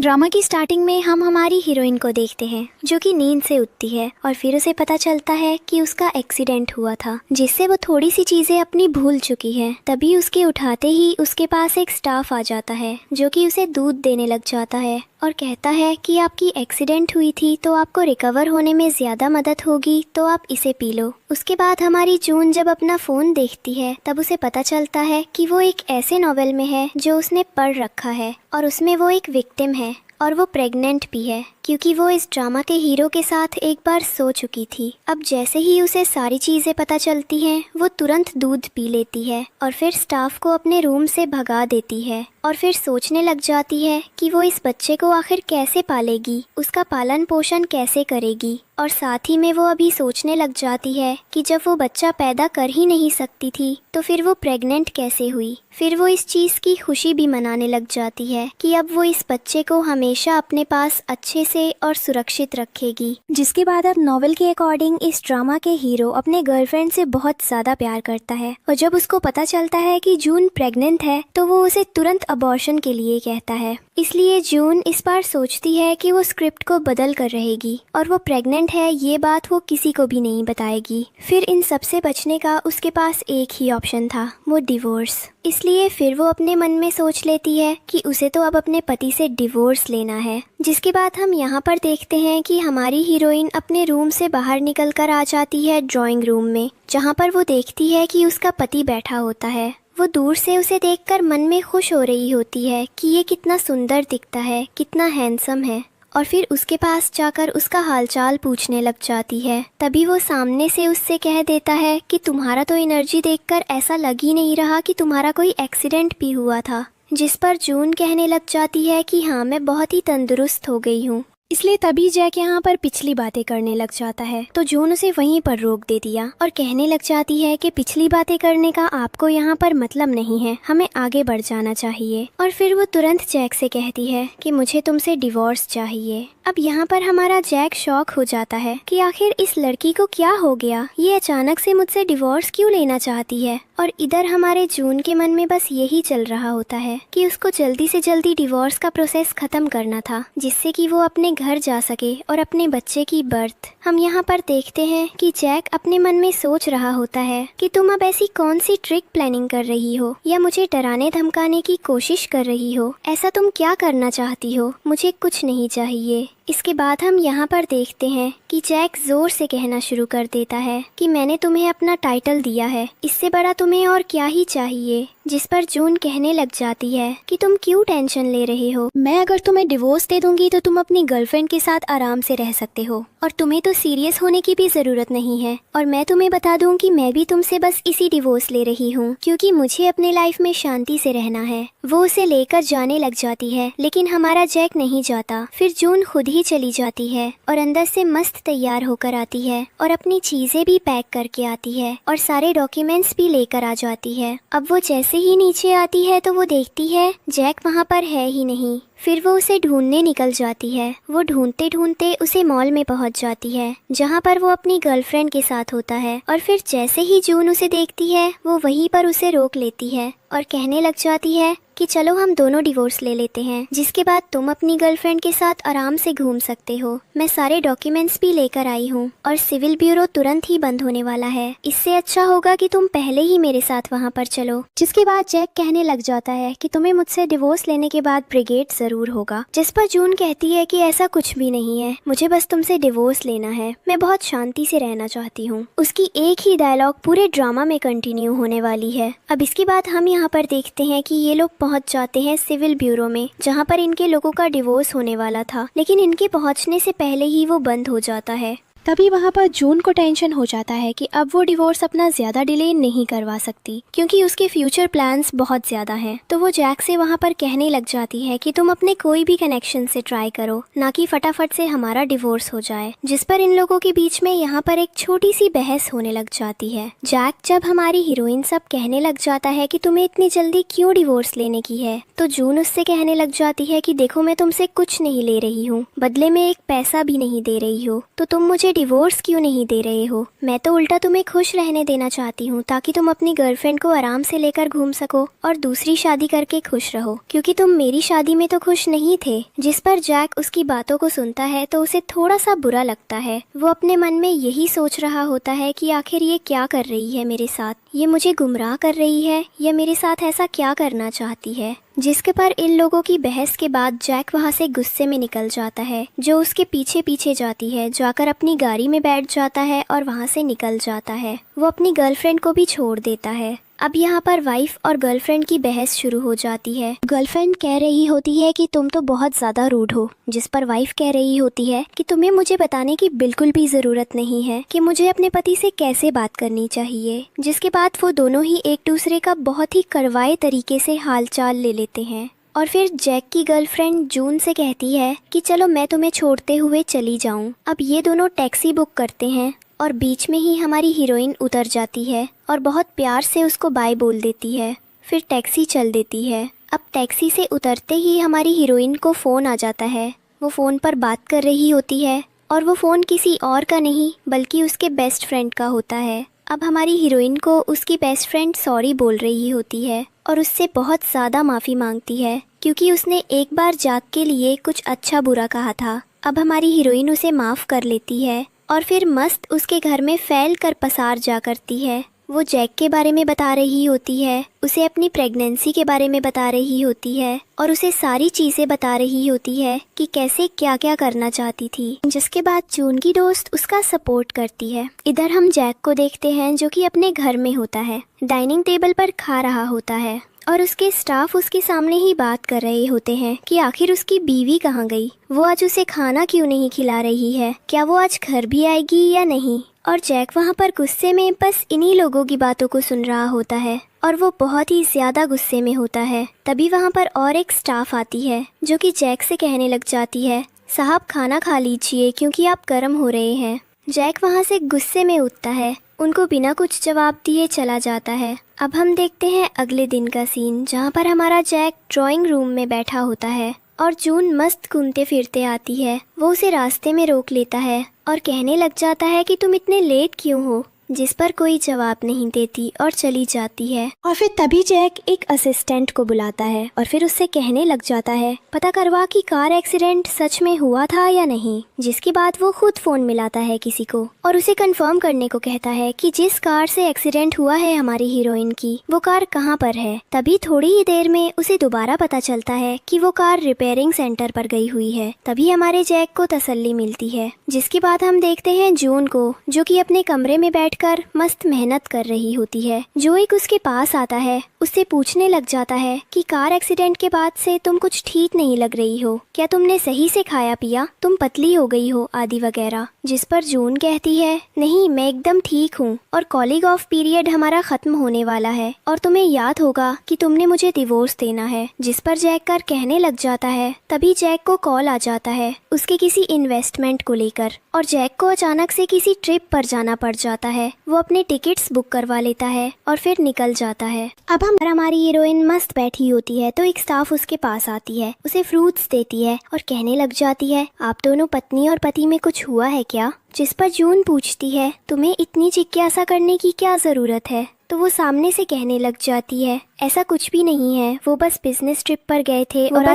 Drama की starting में हम हमारी हीरोइन को देखते हैं जो कि नींद से उठती है और फिर उसे पता चलता है कि उसका एक्सीडेंट हुआ था जिससे वो थोड़ी सी चीजें अपनी भूल चुकी है। तभी उसके उठाते ही उसके पास एक स्टाफ आ जाता है जो कि उसे दूध देने लग जाता है और कहता है कि आपकी एक्सीडेंट हुई थी तो आपको रिकवर होने में ज़्यादा मदद होगी, तो आप इसे पी लो। उसके बाद हमारी जून जब अपना फ़ोन देखती है तब उसे पता चलता है कि वो एक ऐसे नॉवेल में है जो उसने पढ़ रखा है और उसमें वो एक विक्टिम है और वो प्रेग्नेंट भी है क्योंकि वो इस ड्रामा के हीरो के साथ एक बार सो चुकी थी। अब जैसे ही उसे सारी चीज़ें पता चलती हैं वो तुरंत दूध पी लेती है और फिर स्टाफ को अपने रूम से भगा देती है और फिर सोचने लग जाती है कि वो इस बच्चे को आखिर कैसे पालेगी, उसका पालन पोषण कैसे करेगी। और साथ ही में वो अभी सोचने लग जाती है कि जब वो बच्चा पैदा कर ही नहीं सकती थी तो फिर वो प्रेग्नेंट कैसे हुई। फिर वो इस चीज़ की खुशी भी मनाने लग जाती है कि अब वो इस बच्चे को हमेशा अपने पास अच्छे से और सुरक्षित रखेगी। जिसके बाद अब नॉवेल के अकॉर्डिंग इस ड्रामा के हीरो अपने गर्लफ्रेंड से बहुत ज़्यादा प्यार करता है और जब उसको पता चलता है कि जून प्रेग्नेंट है तो वो उसे तुरंत अबॉर्शन के लिए कहता है। इसलिए जून इस बार सोचती है कि वो स्क्रिप्ट को बदल कर रहेगी और वो प्रेग्नेंट है ये बात वो किसी को भी नहीं बताएगी। फिर इन सब से बचने का उसके पास एक ही ऑप्शन था, वो डिवोर्स। इसलिए फिर वो अपने मन में सोच लेती है कि उसे तो अब अपने पति से डिवोर्स लेना है। जिसके बाद हम यहाँ पर देखते हैं कि हमारी हीरोइन अपने रूम से बाहर निकल कर आ जाती है ड्राइंग रूम में, जहाँ पर वो देखती है कि उसका पति बैठा होता है। वो दूर से उसे देखकर मन में खुश हो रही होती है कि ये कितना सुंदर दिखता है, कितना हैंडसम है, और फिर उसके पास जाकर उसका हालचाल पूछने लग जाती है। तभी वो सामने से उससे कह देता है कि तुम्हारा तो एनर्जी देखकर ऐसा लग ही नहीं रहा कि तुम्हारा कोई एक्सीडेंट भी हुआ था। जिस पर जून कहने लग जाती है कि हाँ, मैं बहुत ही तंदुरुस्त हो गई हूँ। इसलिए तभी जैक यहाँ पर पिछली बातें करने लग जाता है तो जून उसे वहीं पर रोक दे दिया और कहने लग जाती है कि पिछली बातें करने का आपको यहाँ पर मतलब नहीं है, हमें आगे बढ़ जाना चाहिए। और फिर वो तुरंत जैक से कहती है कि मुझे तुमसे डिवोर्स चाहिए। अब यहाँ पर हमारा जैक शॉक हो जाता है कि आखिर इस लड़की को क्या हो गया, ये अचानक से मुझसे डिवोर्स क्यों लेना चाहती है। और इधर हमारे जून के मन में बस यही चल रहा होता है कि उसको जल्दी से जल्दी डिवोर्स का प्रोसेस खत्म करना था जिससे कि वो अपने घर जा सके और अपने बच्चे की बर्थ। हम यहाँ पर देखते हैं कि जैक अपने मन में सोच रहा होता है कि तुम अब ऐसी कौन सी ट्रिक प्लानिंग कर रही हो या मुझे डराने धमकाने की कोशिश कर रही हो। ऐसा तुम क्या करना चाहती हो, मुझे कुछ नहीं चाहिए। इसके बाद हम यहाँ पर देखते हैं कि जैक जोर से कहना शुरू कर देता है कि मैंने तुम्हें अपना टाइटल दिया है, इससे बड़ा तुम्हें और क्या ही चाहिए। जिस पर जून कहने लग जाती है कि तुम क्यों टेंशन ले रहे हो, मैं अगर तुम्हें डिवोर्स दे दूंगी तो तुम अपनी गर्लफ्रेंड के साथ आराम से रह सकते हो और तुम्हें तो सीरियस होने की भी जरूरत नहीं है। और मैं तुम्हें बता दूं कि मैं भी तुमसे बस इसी डिवोर्स ले रही हूँ क्योंकि मुझे अपने लाइफ में शांति से रहना है। वो उसे लेकर जाने लग जाती है लेकिन हमारा जैक नहीं जाता। फिर जून खुद ही चली जाती है और अंदर से मस्त तैयार होकर आती है और अपनी चीजें भी पैक करके आती है और सारे डॉक्यूमेंट्स भी लेकर आ जाती है। अब वो जैसे ही नीचे आती है तो वो देखती है जैक वहाँ पर है ही नहीं। फिर वो उसे ढूंढने निकल जाती है। वो ढूंढते ढूंढते उसे मॉल में पहुंच जाती है जहां पर वो अपनी गर्लफ्रेंड के साथ होता है। और फिर जैसे ही जून उसे देखती है वो वहीं पर उसे रोक लेती है और कहने लग जाती है कि चलो हम दोनों डिवोर्स ले लेते हैं, जिसके बाद तुम अपनी गर्लफ्रेंड के साथ आराम से घूम सकते हो। मैं सारे डॉक्यूमेंट्स भी लेकर आई हूँ और सिविल ब्यूरो तुरंत ही बंद होने वाला है, इससे अच्छा होगा कि तुम पहले ही मेरे साथ वहाँ पर चलो। जिसके बाद जैक कहने लग जाता है कि तुम्हें मुझसे डिवोर्स लेने के बाद ब्रिगेड जरूर होगा। जिस पर जून कहती है कि ऐसा कुछ भी नहीं है, मुझे बस तुमसे डिवोर्स लेना है, मैं बहुत शांति से रहना चाहती हूँ। उसकी एक ही डायलॉग पूरे ड्रामा में कंटिन्यू होने वाली है। अब इसके बाद हम यहाँ पर देखते हैं कि ये लोग पहुंच जाते हैं सिविल ब्यूरो में जहां पर इनके लोगों का डिवोर्स होने वाला था, लेकिन इनके पहुंचने से पहले ही वो बंद हो जाता है। तभी वहाँ पर जून को टेंशन हो जाता है कि अब वो डिवोर्स अपना ज्यादा डिले नहीं करवा सकती क्योंकि उसके फ्यूचर प्लान्स बहुत ज्यादा हैं। तो वो जैक से वहाँ पर कहने लग जाती है कि तुम अपने कोई भी कनेक्शन से ट्राई करो, ना कि फटाफट से हमारा डिवोर्स हो जाए। जिस पर इन लोगों के बीच में यहाँ पर एक छोटी सी बहस होने लग जाती है। जैक जब हमारी हीरोइन सब कहने लग जाता है कि तुम्हें इतनी जल्दी क्यों डिवोर्स लेने की है, तो जून उससे कहने लग जाती है कि देखो मैं तुमसे कुछ नहीं ले रही हूँ, बदले में एक पैसा भी नहीं दे रही हो, तो तुम मुझे डिवोर्स क्यों नहीं दे रहे हो? मैं तो उल्टा तुम्हें खुश रहने देना चाहती हूँ ताकि तुम अपनी गर्लफ्रेंड को आराम से लेकर घूम सको और दूसरी शादी करके खुश रहो, क्योंकि तुम मेरी शादी में तो खुश नहीं थे। जिस पर जैक उसकी बातों को सुनता है तो उसे थोड़ा सा बुरा लगता है। वो अपने मन में यही सोच रहा होता है कि आखिर ये क्या कर रही है मेरे साथ, ये मुझे गुमराह कर रही है या मेरे साथ ऐसा क्या करना चाहती है। जिसके पर इन लोगों की बहस के बाद जैक वहाँ से गुस्से में निकल जाता है। जो उसके पीछे पीछे जाती है, जाकर अपनी गाड़ी में बैठ जाता है और वहाँ से निकल जाता है। वो अपनी गर्लफ्रेंड को भी छोड़ देता है। अब यहाँ पर वाइफ और गर्लफ्रेंड की बहस शुरू हो जाती है। गर्लफ्रेंड कह रही होती है कि तुम तो बहुत ज़्यादा रूड हो, जिस पर वाइफ कह रही होती है कि तुम्हें मुझे बताने की बिल्कुल भी ज़रूरत नहीं है कि मुझे अपने पति से कैसे बात करनी चाहिए। जिसके बाद वो दोनों ही एक दूसरे का बहुत ही करवाए तरीके से हालचाल ले लेते हैं। और फिर जैक की गर्लफ्रेंड जून से कहती है कि चलो मैं तुम्हें छोड़ते हुए चली जाऊं। अब ये दोनों टैक्सी बुक करते हैं और बीच में ही हमारी हीरोइन उतर जाती है और बहुत प्यार से उसको बाय बोल देती है। फिर टैक्सी चल देती है। अब टैक्सी से उतरते ही हमारी हीरोइन को फ़ोन आ जाता है। वो फ़ोन पर बात कर रही होती है और वो फ़ोन किसी और का नहीं बल्कि उसके बेस्ट फ्रेंड का होता है। अब हमारी हीरोइन को उसकी बेस्ट फ्रेंड सॉरी बोल रही होती है और उससे बहुत ज़्यादा माफ़ी मांगती है, क्योंकि उसने एक बार जैक के लिए कुछ अच्छा बुरा कहा था। अब हमारी हीरोइन उसे माफ़ कर लेती है और फिर मस्त उसके घर में फैल कर पसार जा करती है। वो जैक के बारे में बता रही होती है, उसे अपनी प्रेगनेंसी के बारे में बता रही होती है और उसे सारी चीज़ें बता रही होती है कि कैसे क्या क्या करना चाहती थी। जिसके बाद जून की दोस्त उसका सपोर्ट करती है। इधर हम जैक को देखते हैं जो कि अपने घर में होता है, डाइनिंग टेबल पर खा रहा होता है और उसके स्टाफ उसके सामने ही बात कर रहे होते हैं कि आखिर उसकी बीवी कहाँ गई, वो आज उसे खाना क्यों नहीं खिला रही है, क्या वो आज घर भी आएगी या नहीं। और जैक वहाँ पर गुस्से में बस इन्हीं लोगों की बातों को सुन रहा होता है और वो बहुत ही ज़्यादा गुस्से में होता है। तभी वहाँ पर और एक स्टाफ आती है जो कि जैक से कहने लग जाती है, साहब खाना खा लीजिए क्योंकि आप गर्म हो रहे हैं। जैक वहाँ से गुस्से में उठता है, उनको बिना कुछ जवाब दिए चला जाता है। अब हम देखते हैं अगले दिन का सीन, जहाँ पर हमारा जैक ड्राइंग रूम में बैठा होता है और जून मस्त घूमते फिरते आती है। वो उसे रास्ते में रोक लेता है और कहने लग जाता है कि तुम इतने लेट क्यों हो, जिस पर कोई जवाब नहीं देती और चली जाती है। और फिर तभी जैक एक असिस्टेंट को बुलाता है और फिर उससे कहने लग जाता है, पता करवा कि कार एक्सीडेंट सच में हुआ था या नहीं। जिसके बाद वो खुद फोन मिलाता है किसी को और उसे कंफर्म करने को कहता है कि जिस कार से एक्सीडेंट हुआ है हमारी हीरोइन की, वो कार कहाँ पर है। तभी थोड़ी ही देर में उसे दोबारा पता चलता है कि वो कार रिपेयरिंग सेंटर पर गई हुई है। तभी हमारे जैक को तसल्ली मिलती है। जिसके बाद हम देखते हैं जून को, जो कि अपने कमरे में बैठकर मस्त मेहनत कर रही होती है। जो एक उसके पास आता है, उससे पूछने लग जाता है कि कार एक्सीडेंट के बाद से तुम कुछ ठीक नहीं लग रही हो, क्या तुमने सही से खाया पिया, तुम पतली हो गई हो आदि वगैरह। जिस पर जून कहती है, नहीं मैं एकदम ठीक हूँ और कॉलिंग ऑफ पीरियड हमारा खत्म होने वाला है और तुम्हें याद होगा कि तुमने मुझे डिवोर्स देना है। जिस पर जैक कर कहने लग जाता है। तभी जैक को कॉल आ जाता है उसके किसी इन्वेस्टमेंट को लेकर और जैक को अचानक से किसी ट्रिप पर जाना पड़ जाता है। वो अपने टिकट्स बुक करवा लेता है और फिर निकल जाता है। अब हमारी हीरोइन मस्त बैठी होती है तो एक स्टाफ उसके पास आती है, उसे फ्रूट्स देती है और कहने लग जाती है, आप दोनों पत्नी और पति में कुछ हुआ है क्या। जिस पर जून पूछती है, तुम्हें इतनी जिज्ञासा करने की क्या जरूरत है। तो वो सामने से कहने लग जाती है, ऐसा कुछ भी नहीं है, वो बस बिजनेस ट्रिप पर गए थे और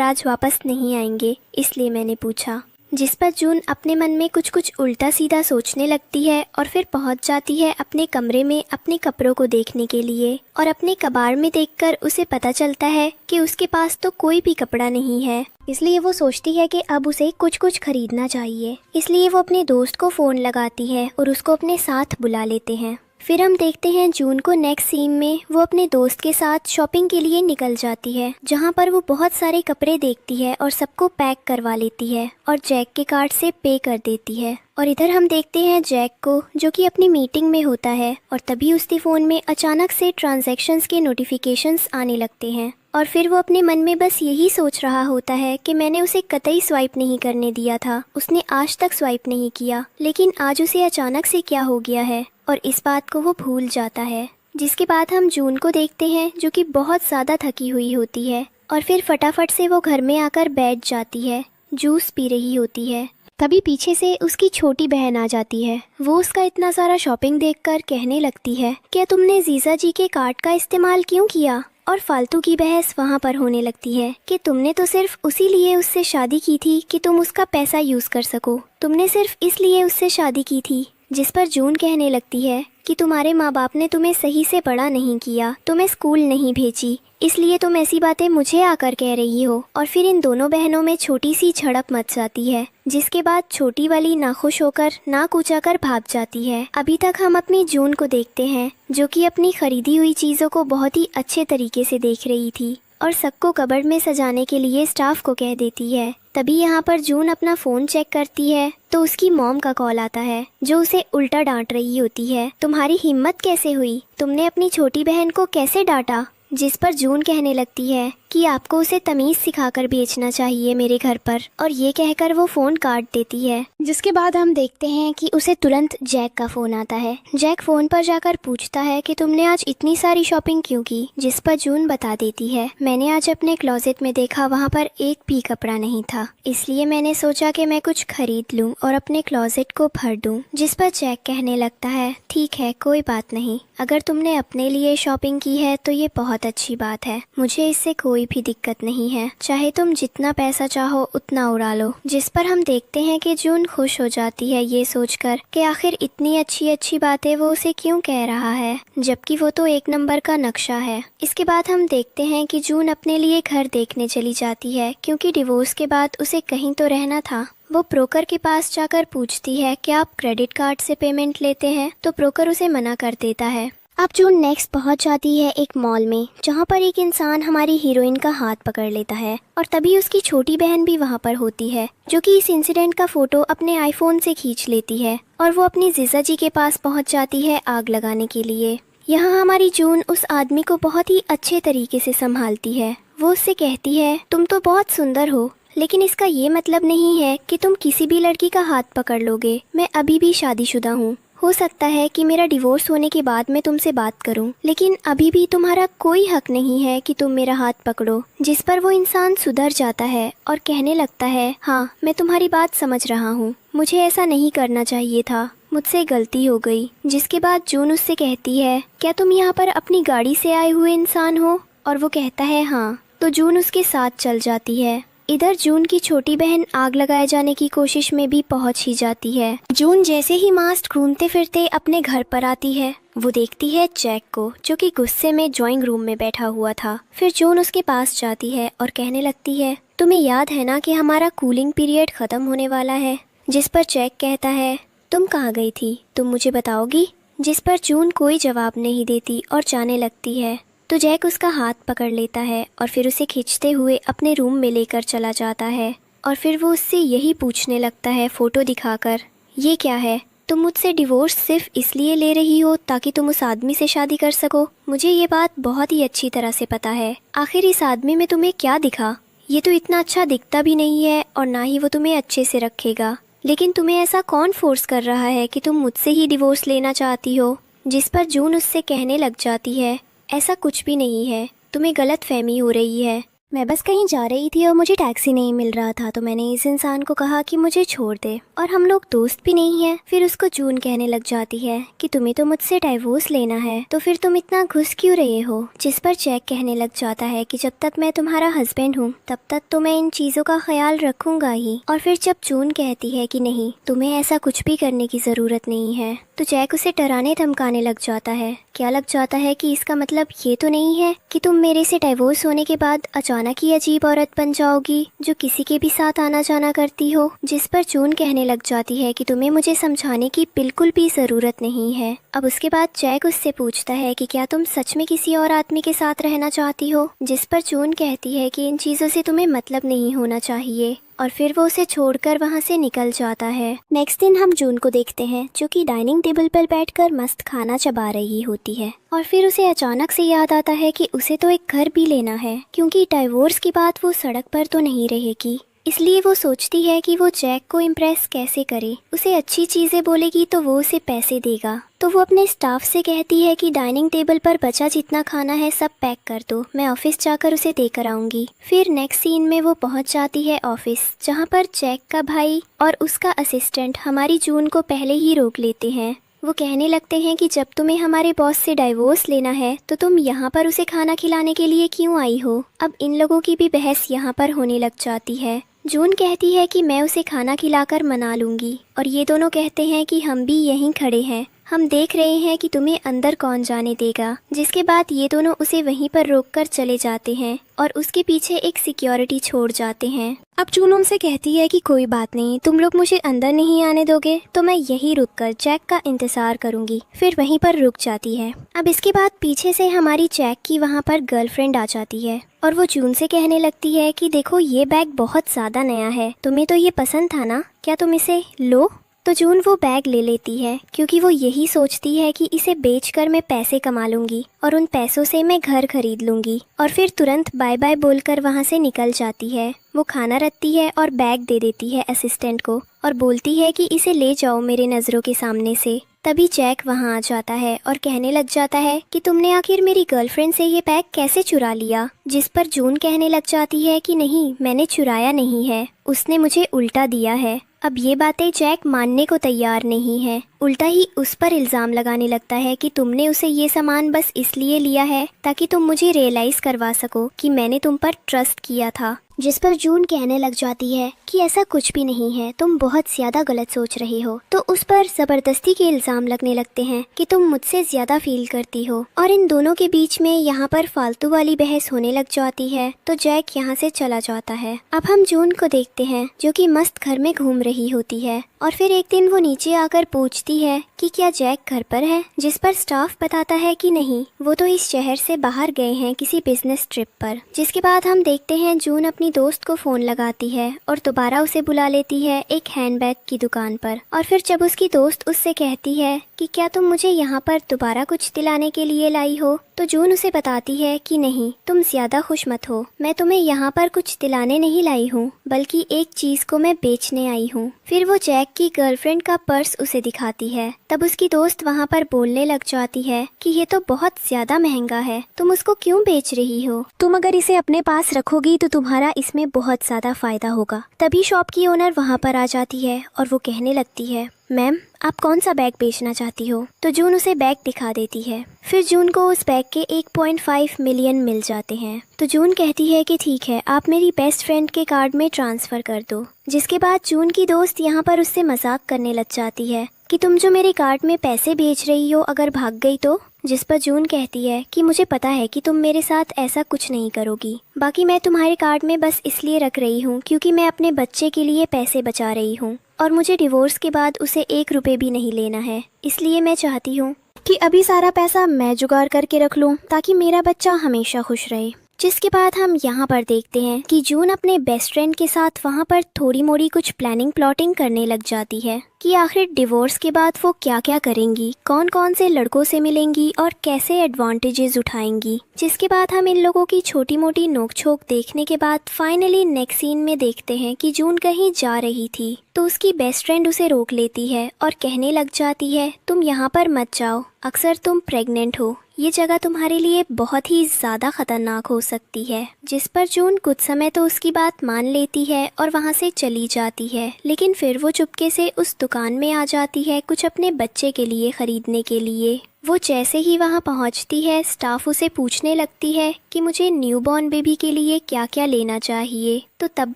आज वापस नहीं आएंगे, इसलिए मैंने पूछा। जिस पर जून अपने मन में कुछ उल्टा सीधा सोचने लगती है और फिर पहुंच जाती है अपने कमरे में अपने कपड़ों को देखने के लिए और अपने कबाड़ में देखकर उसे पता चलता है कि उसके पास तो कोई भी कपड़ा नहीं है। इसलिए वो सोचती है कि अब उसे कुछ खरीदना चाहिए। इसलिए वो अपने दोस्त को फ़ोन लगाती है और उसको अपने साथ बुला लेते हैं। फिर हम देखते हैं जून को नेक्स्ट सीन में वो अपने दोस्त के साथ शॉपिंग के लिए निकल जाती है, जहाँ पर वो बहुत सारे कपड़े देखती है और सबको पैक करवा लेती है और जैक के कार्ड से पे कर देती है। और इधर हम देखते हैं जैक को, जो कि अपनी मीटिंग में होता है और तभी उसके फ़ोन में अचानक से ट्रांजैक्शंस के नोटिफिकेशंस आने लगते हैं और फिर वो अपने मन में बस यही सोच रहा होता है कि मैंने उसे कतई स्वाइप नहीं करने दिया था, उसने आज तक स्वाइप नहीं किया, लेकिन आज उसे अचानक से क्या हो गया है और इस बात को वो भूल जाता है। जिसके बाद हम जून को देखते हैं जो कि बहुत ज़्यादा थकी हुई होती है और फिर फटाफट से वो घर में आकर बैठ जाती है, जूस पी रही होती है। तभी पीछे से उसकी छोटी बहन आ जाती है। वो उसका इतना सारा शॉपिंग देखकर कहने लगती है, क्या तुमने जीजा जी के कार्ड का इस्तेमाल क्यों किया? और फालतू की बहस वहाँ पर होने लगती है कि तुमने तो सिर्फ उसी लिए उससे शादी की थी कि तुम उसका पैसा यूज कर सको। तुमने सिर्फ इसलिए उससे शादी की थी। जिस पर जून कहने लगती है कि तुम्हारे माँ बाप ने तुम्हें सही से बड़ा नहीं किया, तुम्हें स्कूल नहीं भेजी, इसलिए तुम ऐसी बातें मुझे आकर कह रही हो। और फिर इन दोनों बहनों में छोटी सी झड़प मच जाती है, जिसके बाद छोटी वाली नाखुश होकर नाक ऊंचा कर भाग जाती है। अभी तक हम अपनी जून को देखते हैं, जो कि अपनी खरीदी हुई चीजों को बहुत ही अच्छे तरीके से देख रही थी और सबको कबर्ड में सजाने के लिए स्टाफ को कह देती है। तभी यहाँ पर जून अपना फ़ोन चेक करती है तो उसकी मॉम का कॉल आता है, जो उसे उल्टा डांट रही होती है। तुम्हारी हिम्मत कैसे हुई? तुमने अपनी छोटी बहन को कैसे डांटा? जिस पर जून कहने लगती है कि आपको उसे तमीज़ सिखाकर बेचना चाहिए मेरे घर पर, और ये कहकर वो फ़ोन काट देती है। जिसके बाद हम देखते हैं कि उसे तुरंत जैक का फ़ोन आता है। जैक फ़ोन पर जाकर पूछता है कि तुमने आज इतनी सारी शॉपिंग क्यों की? जिस पर जून बता देती है, मैंने आज अपने क्लोजेट में देखा, वहाँ पर एक भी कपड़ा नहीं था, इसलिए मैंने सोचा कि मैं कुछ खरीद लूँ और अपने क्लोजेट को भर दूँ। जिस पर जैक कहने लगता है, ठीक है कोई बात नहीं, अगर तुमने अपने लिए शॉपिंग की है तो ये बहुत अच्छी बात है, मुझे इससे कोई भी दिक्कत नहीं है, चाहे तुम जितना पैसा चाहो उतना उड़ा लो। जिस पर हम देखते हैं कि जून खुश हो जाती है ये सोचकर कि आखिर इतनी अच्छी अच्छी बातें वो उसे क्यों कह रहा है, जबकि वो तो एक नंबर का नक्शा है। इसके बाद हम देखते हैं कि जून अपने लिए घर देखने चली जाती है, क्योंकि डिवोर्स के बाद उसे कहीं तो रहना था। वो ब्रोकर के पास जाकर पूछती है कि आप क्रेडिट कार्ड से पेमेंट लेते हैं, तो ब्रोकर उसे मना कर देता है। अब जून नेक्स्ट पहुंच जाती है एक मॉल में, जहां पर एक इंसान हमारी हीरोइन का हाथ पकड़ लेता है, और तभी उसकी छोटी बहन भी वहां पर होती है, जो कि इस इंसिडेंट का फोटो अपने आईफोन से खींच लेती है, और वो अपनी जीजा जी के पास पहुंच जाती है आग लगाने के लिए। यहाँ हमारी जून उस आदमी को बहुत ही अच्छे तरीके से संभालती है। वो उससे कहती है, तुम तो बहुत सुंदर हो, लेकिन इसका ये मतलब नहीं है कि तुम किसी भी लड़की का हाथ पकड़ लोगे। मैं अभी भी शादीशुदा हूँ, हो सकता है कि मेरा डिवोर्स होने के बाद मैं तुमसे बात करूं, लेकिन अभी भी तुम्हारा कोई हक नहीं है कि तुम मेरा हाथ पकड़ो। जिस पर वो इंसान सुधर जाता है और कहने लगता है, हाँ मैं तुम्हारी बात समझ रहा हूँ, मुझे ऐसा नहीं करना चाहिए था, मुझसे गलती हो गई। जिसके बाद जून उससे कहती है, क्या तुम यहाँ पर अपनी गाड़ी से आए हुए इंसान हो? और वो कहता है हाँ। तो जून उसके साथ चल जाती है। इधर जून की छोटी बहन आग लगाए जाने की कोशिश में भी पहुंच ही जाती है। जून जैसे ही मास्ट घूमते फिरते अपने घर पर आती है, वो देखती है जैक को, जो कि गुस्से में ड्राइंग रूम में बैठा हुआ था। फिर जून उसके पास जाती है और कहने लगती है, तुम्हें याद है ना कि हमारा कूलिंग पीरियड खत्म होने वाला है? जिस पर जैक कहता है, तुम कहाँ गई थी, तुम मुझे बताओगी? जिस पर जून कोई जवाब नहीं देती और जाने लगती है। तो जैक उसका हाथ पकड़ लेता है और फिर उसे खींचते हुए अपने रूम में लेकर चला जाता है, और फिर वो उससे यही पूछने लगता है फोटो दिखाकर, ये क्या है? तुम मुझसे डिवोर्स सिर्फ इसलिए ले रही हो ताकि तुम उस आदमी से शादी कर सको? मुझे ये बात बहुत ही अच्छी तरह से पता है। आखिर इस आदमी में तुम्हें क्या दिखा? ये तो इतना अच्छा दिखता भी नहीं है और ना ही वो तुम्हें अच्छे से रखेगा, लेकिन तुम्हें ऐसा कौन फोर्स कर रहा है कि तुम मुझसे ही डिवोर्स लेना चाहती हो? जिस पर जून उससे कहने लग जाती है, ऐसा कुछ भी नहीं है, तुम्हें गलत फहमी हो रही है। मैं बस कहीं जा रही थी और मुझे टैक्सी नहीं मिल रहा था, तो मैंने इस इंसान को कहा कि मुझे छोड़ दे, और हम लोग दोस्त भी नहीं हैं। फिर उसको जून कहने लग जाती है कि तुम्हें तो मुझसे डाइवोर्स लेना है, तो फिर तुम इतना घुस क्यों रहे हो? जिस पर जैक कहने लग जाता है कि जब तक मैं तुम्हारा हस्बैंड हूँ तब तक तो मैं इन चीज़ों का ख्याल रखूंगा ही। और फिर जब जून कहती है कि नहीं, तुम्हें ऐसा कुछ भी करने की ज़रूरत नहीं है, तो जैक उसे डराने धमकाने लग जाता है। क्या लग जाता है कि इसका मतलब ये तो नहीं है कि तुम मेरे से डाइवोर्स होने के बाद अचानक ही अजीब औरत बन जाओगी जो किसी के भी साथ आना जाना करती हो? जिस पर जून कहने लग जाती है कि तुम्हें मुझे समझाने की बिल्कुल भी ज़रूरत नहीं है। अब उसके बाद जैक उससे पूछता है कि क्या तुम सच में किसी और आदमी के साथ रहना चाहती हो? जिस पर जून कहती है कि इन चीज़ों से तुम्हें मतलब नहीं होना चाहिए, और फिर वो उसे छोड़कर वहाँ से निकल जाता है। नेक्स्ट दिन हम जून को देखते हैं, जो कि डाइनिंग टेबल पर बैठकर मस्त खाना चबा रही होती है, और फिर उसे अचानक से याद आता है कि उसे तो एक घर भी लेना है, क्योंकि डाइवोर्स के बाद वो सड़क पर तो नहीं रहेगी। इसलिए वो सोचती है कि वो जैक को इम्प्रेस कैसे करे। उसे अच्छी चीज़ें बोलेगी तो वो उसे पैसे देगा। तो वो अपने स्टाफ से कहती है कि डाइनिंग टेबल पर बचा जितना खाना है सब पैक कर दो, मैं ऑफिस जाकर उसे देकर आऊंगी। फिर नेक्स्ट सीन में वो पहुंच जाती है ऑफिस, जहां पर जैक का भाई और उसका असिस्टेंट हमारी जून को पहले ही रोक लेते हैं। वो कहने लगते हैं कि जब तुम्हें हमारे बॉस से डाइवोर्स लेना है तो तुम यहाँ पर उसे खाना खिलाने के लिए क्यों आई हो। अब इन लोगों की भी बहस यहाँ पर होने लग जाती है। जून कहती है कि मैं उसे खाना खिलाकर मना लूंगी और ये दोनों कहते हैं कि हम भी यहीं खड़े हैं, हम देख रहे हैं कि तुम्हें अंदर कौन जाने देगा। जिसके बाद ये दोनों उसे वहीं पर रोककर चले जाते हैं और उसके पीछे एक सिक्योरिटी छोड़ जाते हैं। अब जून उनसे कहती है कि कोई बात नहीं, तुम लोग मुझे अंदर नहीं आने दोगे तो मैं यहीं रुककर जैक का इंतजार करूंगी। फिर वहीं पर रुक जाती है। अब इसके बाद पीछे से हमारी जैक की वहाँ पर गर्लफ्रेंड आ जाती है और वो जून से कहने लगती है कि देखो ये बैग बहुत ज्यादा नया है, तुम्हें तो ये पसंद था ना, क्या तुम इसे लो। तो जून वो बैग ले लेती है क्योंकि वो यही सोचती है कि इसे बेचकर मैं पैसे कमा लूंगी और उन पैसों से मैं घर खरीद लूंगी। और फिर तुरंत बाय बाय बोलकर वहाँ से निकल जाती है। वो खाना रखती है और बैग दे देती है असिस्टेंट को और बोलती है कि इसे ले जाओ मेरे नज़रों के सामने से। तभी जैक वहाँ आ जाता है और कहने लग जाता है कि तुमने आखिर मेरी गर्लफ्रेंड से ये बैग कैसे चुरा लिया। जिस पर जून कहने लग जाती है कि नहीं, मैंने चुराया नहीं है, उसने मुझे उल्टा दिया है। अब ये बातें जैक मानने को तैयार नहीं है, उल्टा ही उस पर इल्ज़ाम लगाने लगता है कि तुमने उसे ये सामान बस इसलिए लिया है ताकि तुम मुझे रियलाइज़ करवा सको कि मैंने तुम पर ट्रस्ट किया था। जिस पर जून कहने लग जाती है कि ऐसा कुछ भी नहीं है, तुम बहुत ज्यादा गलत सोच रही हो। तो उस पर जबरदस्ती के इल्जाम लगने लगते हैं कि तुम मुझसे ज्यादा फील करती हो और इन दोनों के बीच में यहाँ पर फालतू वाली बहस होने लग जाती है। तो जैक यहाँ से चला जाता है। अब हम जून को देखते हैं जो कि मस्त घर में घूम रही होती है और फिर एक दिन वो नीचे आकर पूछती है कि क्या जैक घर पर है। जिस पर स्टाफ बताता है कि नहीं, वो तो इस शहर से बाहर गए हैं किसी बिजनेस ट्रिप पर। जिसके बाद हम देखते हैं जून अपनी दोस्त को फोन लगाती है और दोबारा उसे बुला लेती है एक हैंडबैग की दुकान पर। और फिर जब उसकी दोस्त उससे कहती है कि क्या तुम मुझे यहाँ पर दोबारा कुछ दिलाने के लिए लाई हो, तो जून उसे बताती है कि नहीं, तुम ज्यादा खुश मत हो, मैं तुम्हें यहाँ पर कुछ दिलाने नहीं लाई हूँ, बल्कि एक चीज को मैं बेचने आई हूँ। फिर वो जैक की गर्लफ्रेंड का पर्स उसे दिखाती है। तब उसकी दोस्त वहाँ पर बोलने लग जाती है कि ये तो बहुत ज्यादा महंगा है, तुम उसको क्यों बेच रही हो, तुम अगर इसे अपने पास रखोगी तो तुम्हारा इसमें बहुत ज्यादा फायदा होगा। तभी शॉप की ओनर वहाँ पर आ जाती है और वो कहने लगती है, मैम आप कौन सा बैग बेचना चाहती हो। तो जून उसे बैग दिखा देती है। फिर जून को उस बैग के 1.5 मिलियन मिल जाते हैं। तो जून कहती है कि ठीक है, आप मेरी बेस्ट फ्रेंड के कार्ड में ट्रांसफर कर दो। जिसके बाद जून की दोस्त यहाँ पर उससे मजाक करने लग जाती है कि तुम जो मेरे कार्ड में पैसे भेज रही हो अगर भाग गई तो। जिस पर जून कहती है कि मुझे पता है कि तुम मेरे साथ ऐसा कुछ नहीं करोगी, बाकी मैं तुम्हारे कार्ड में बस इसलिए रख रही हूँ क्योंकि मैं अपने बच्चे के लिए पैसे बचा रही हूँ और मुझे डिवोर्स के बाद उसे 1 रुपए भी नहीं लेना है। इसलिए मैं चाहती हूँ कि अभी सारा पैसा मैं जुगाड़ करके रख लूँ ताकि मेरा बच्चा हमेशा खुश रहे। जिसके बाद हम यहाँ पर देखते हैं कि जून अपने बेस्ट फ्रेंड के साथ वहाँ पर थोड़ी मोड़ी कुछ प्लानिंग प्लॉटिंग करने लग जाती है कि आखिर डिवोर्स के बाद वो क्या क्या करेंगी, कौन कौन से लड़कों से मिलेंगी और कैसे एडवांटेजेस उठाएंगी। जिसके बाद हम इन लोगों की छोटी मोटी नोकझोंक देखने के बाद फाइनली नेक्स्ट सीन में देखते हैं कि जून कहीं जा रही थी तो उसकी बेस्ट फ्रेंड उसे रोक लेती है और कहने लग जाती है, तुम यहाँ पर मत जाओ, अक्सर तुम प्रेग्नेंट हो, ये जगह तुम्हारे लिए बहुत ही ज़्यादा खतरनाक हो सकती है। जिस पर जून कुछ समय तो उसकी बात मान लेती है और वहाँ से चली जाती है, लेकिन फिर वो चुपके से उस दुकान में आ जाती है कुछ अपने बच्चे के लिए खरीदने के लिए। वो जैसे ही वहाँ पहुँचती है स्टाफ उसे पूछने लगती है कि मुझे न्यूबॉर्न बेबी के लिए क्या क्या लेना चाहिए। तो तब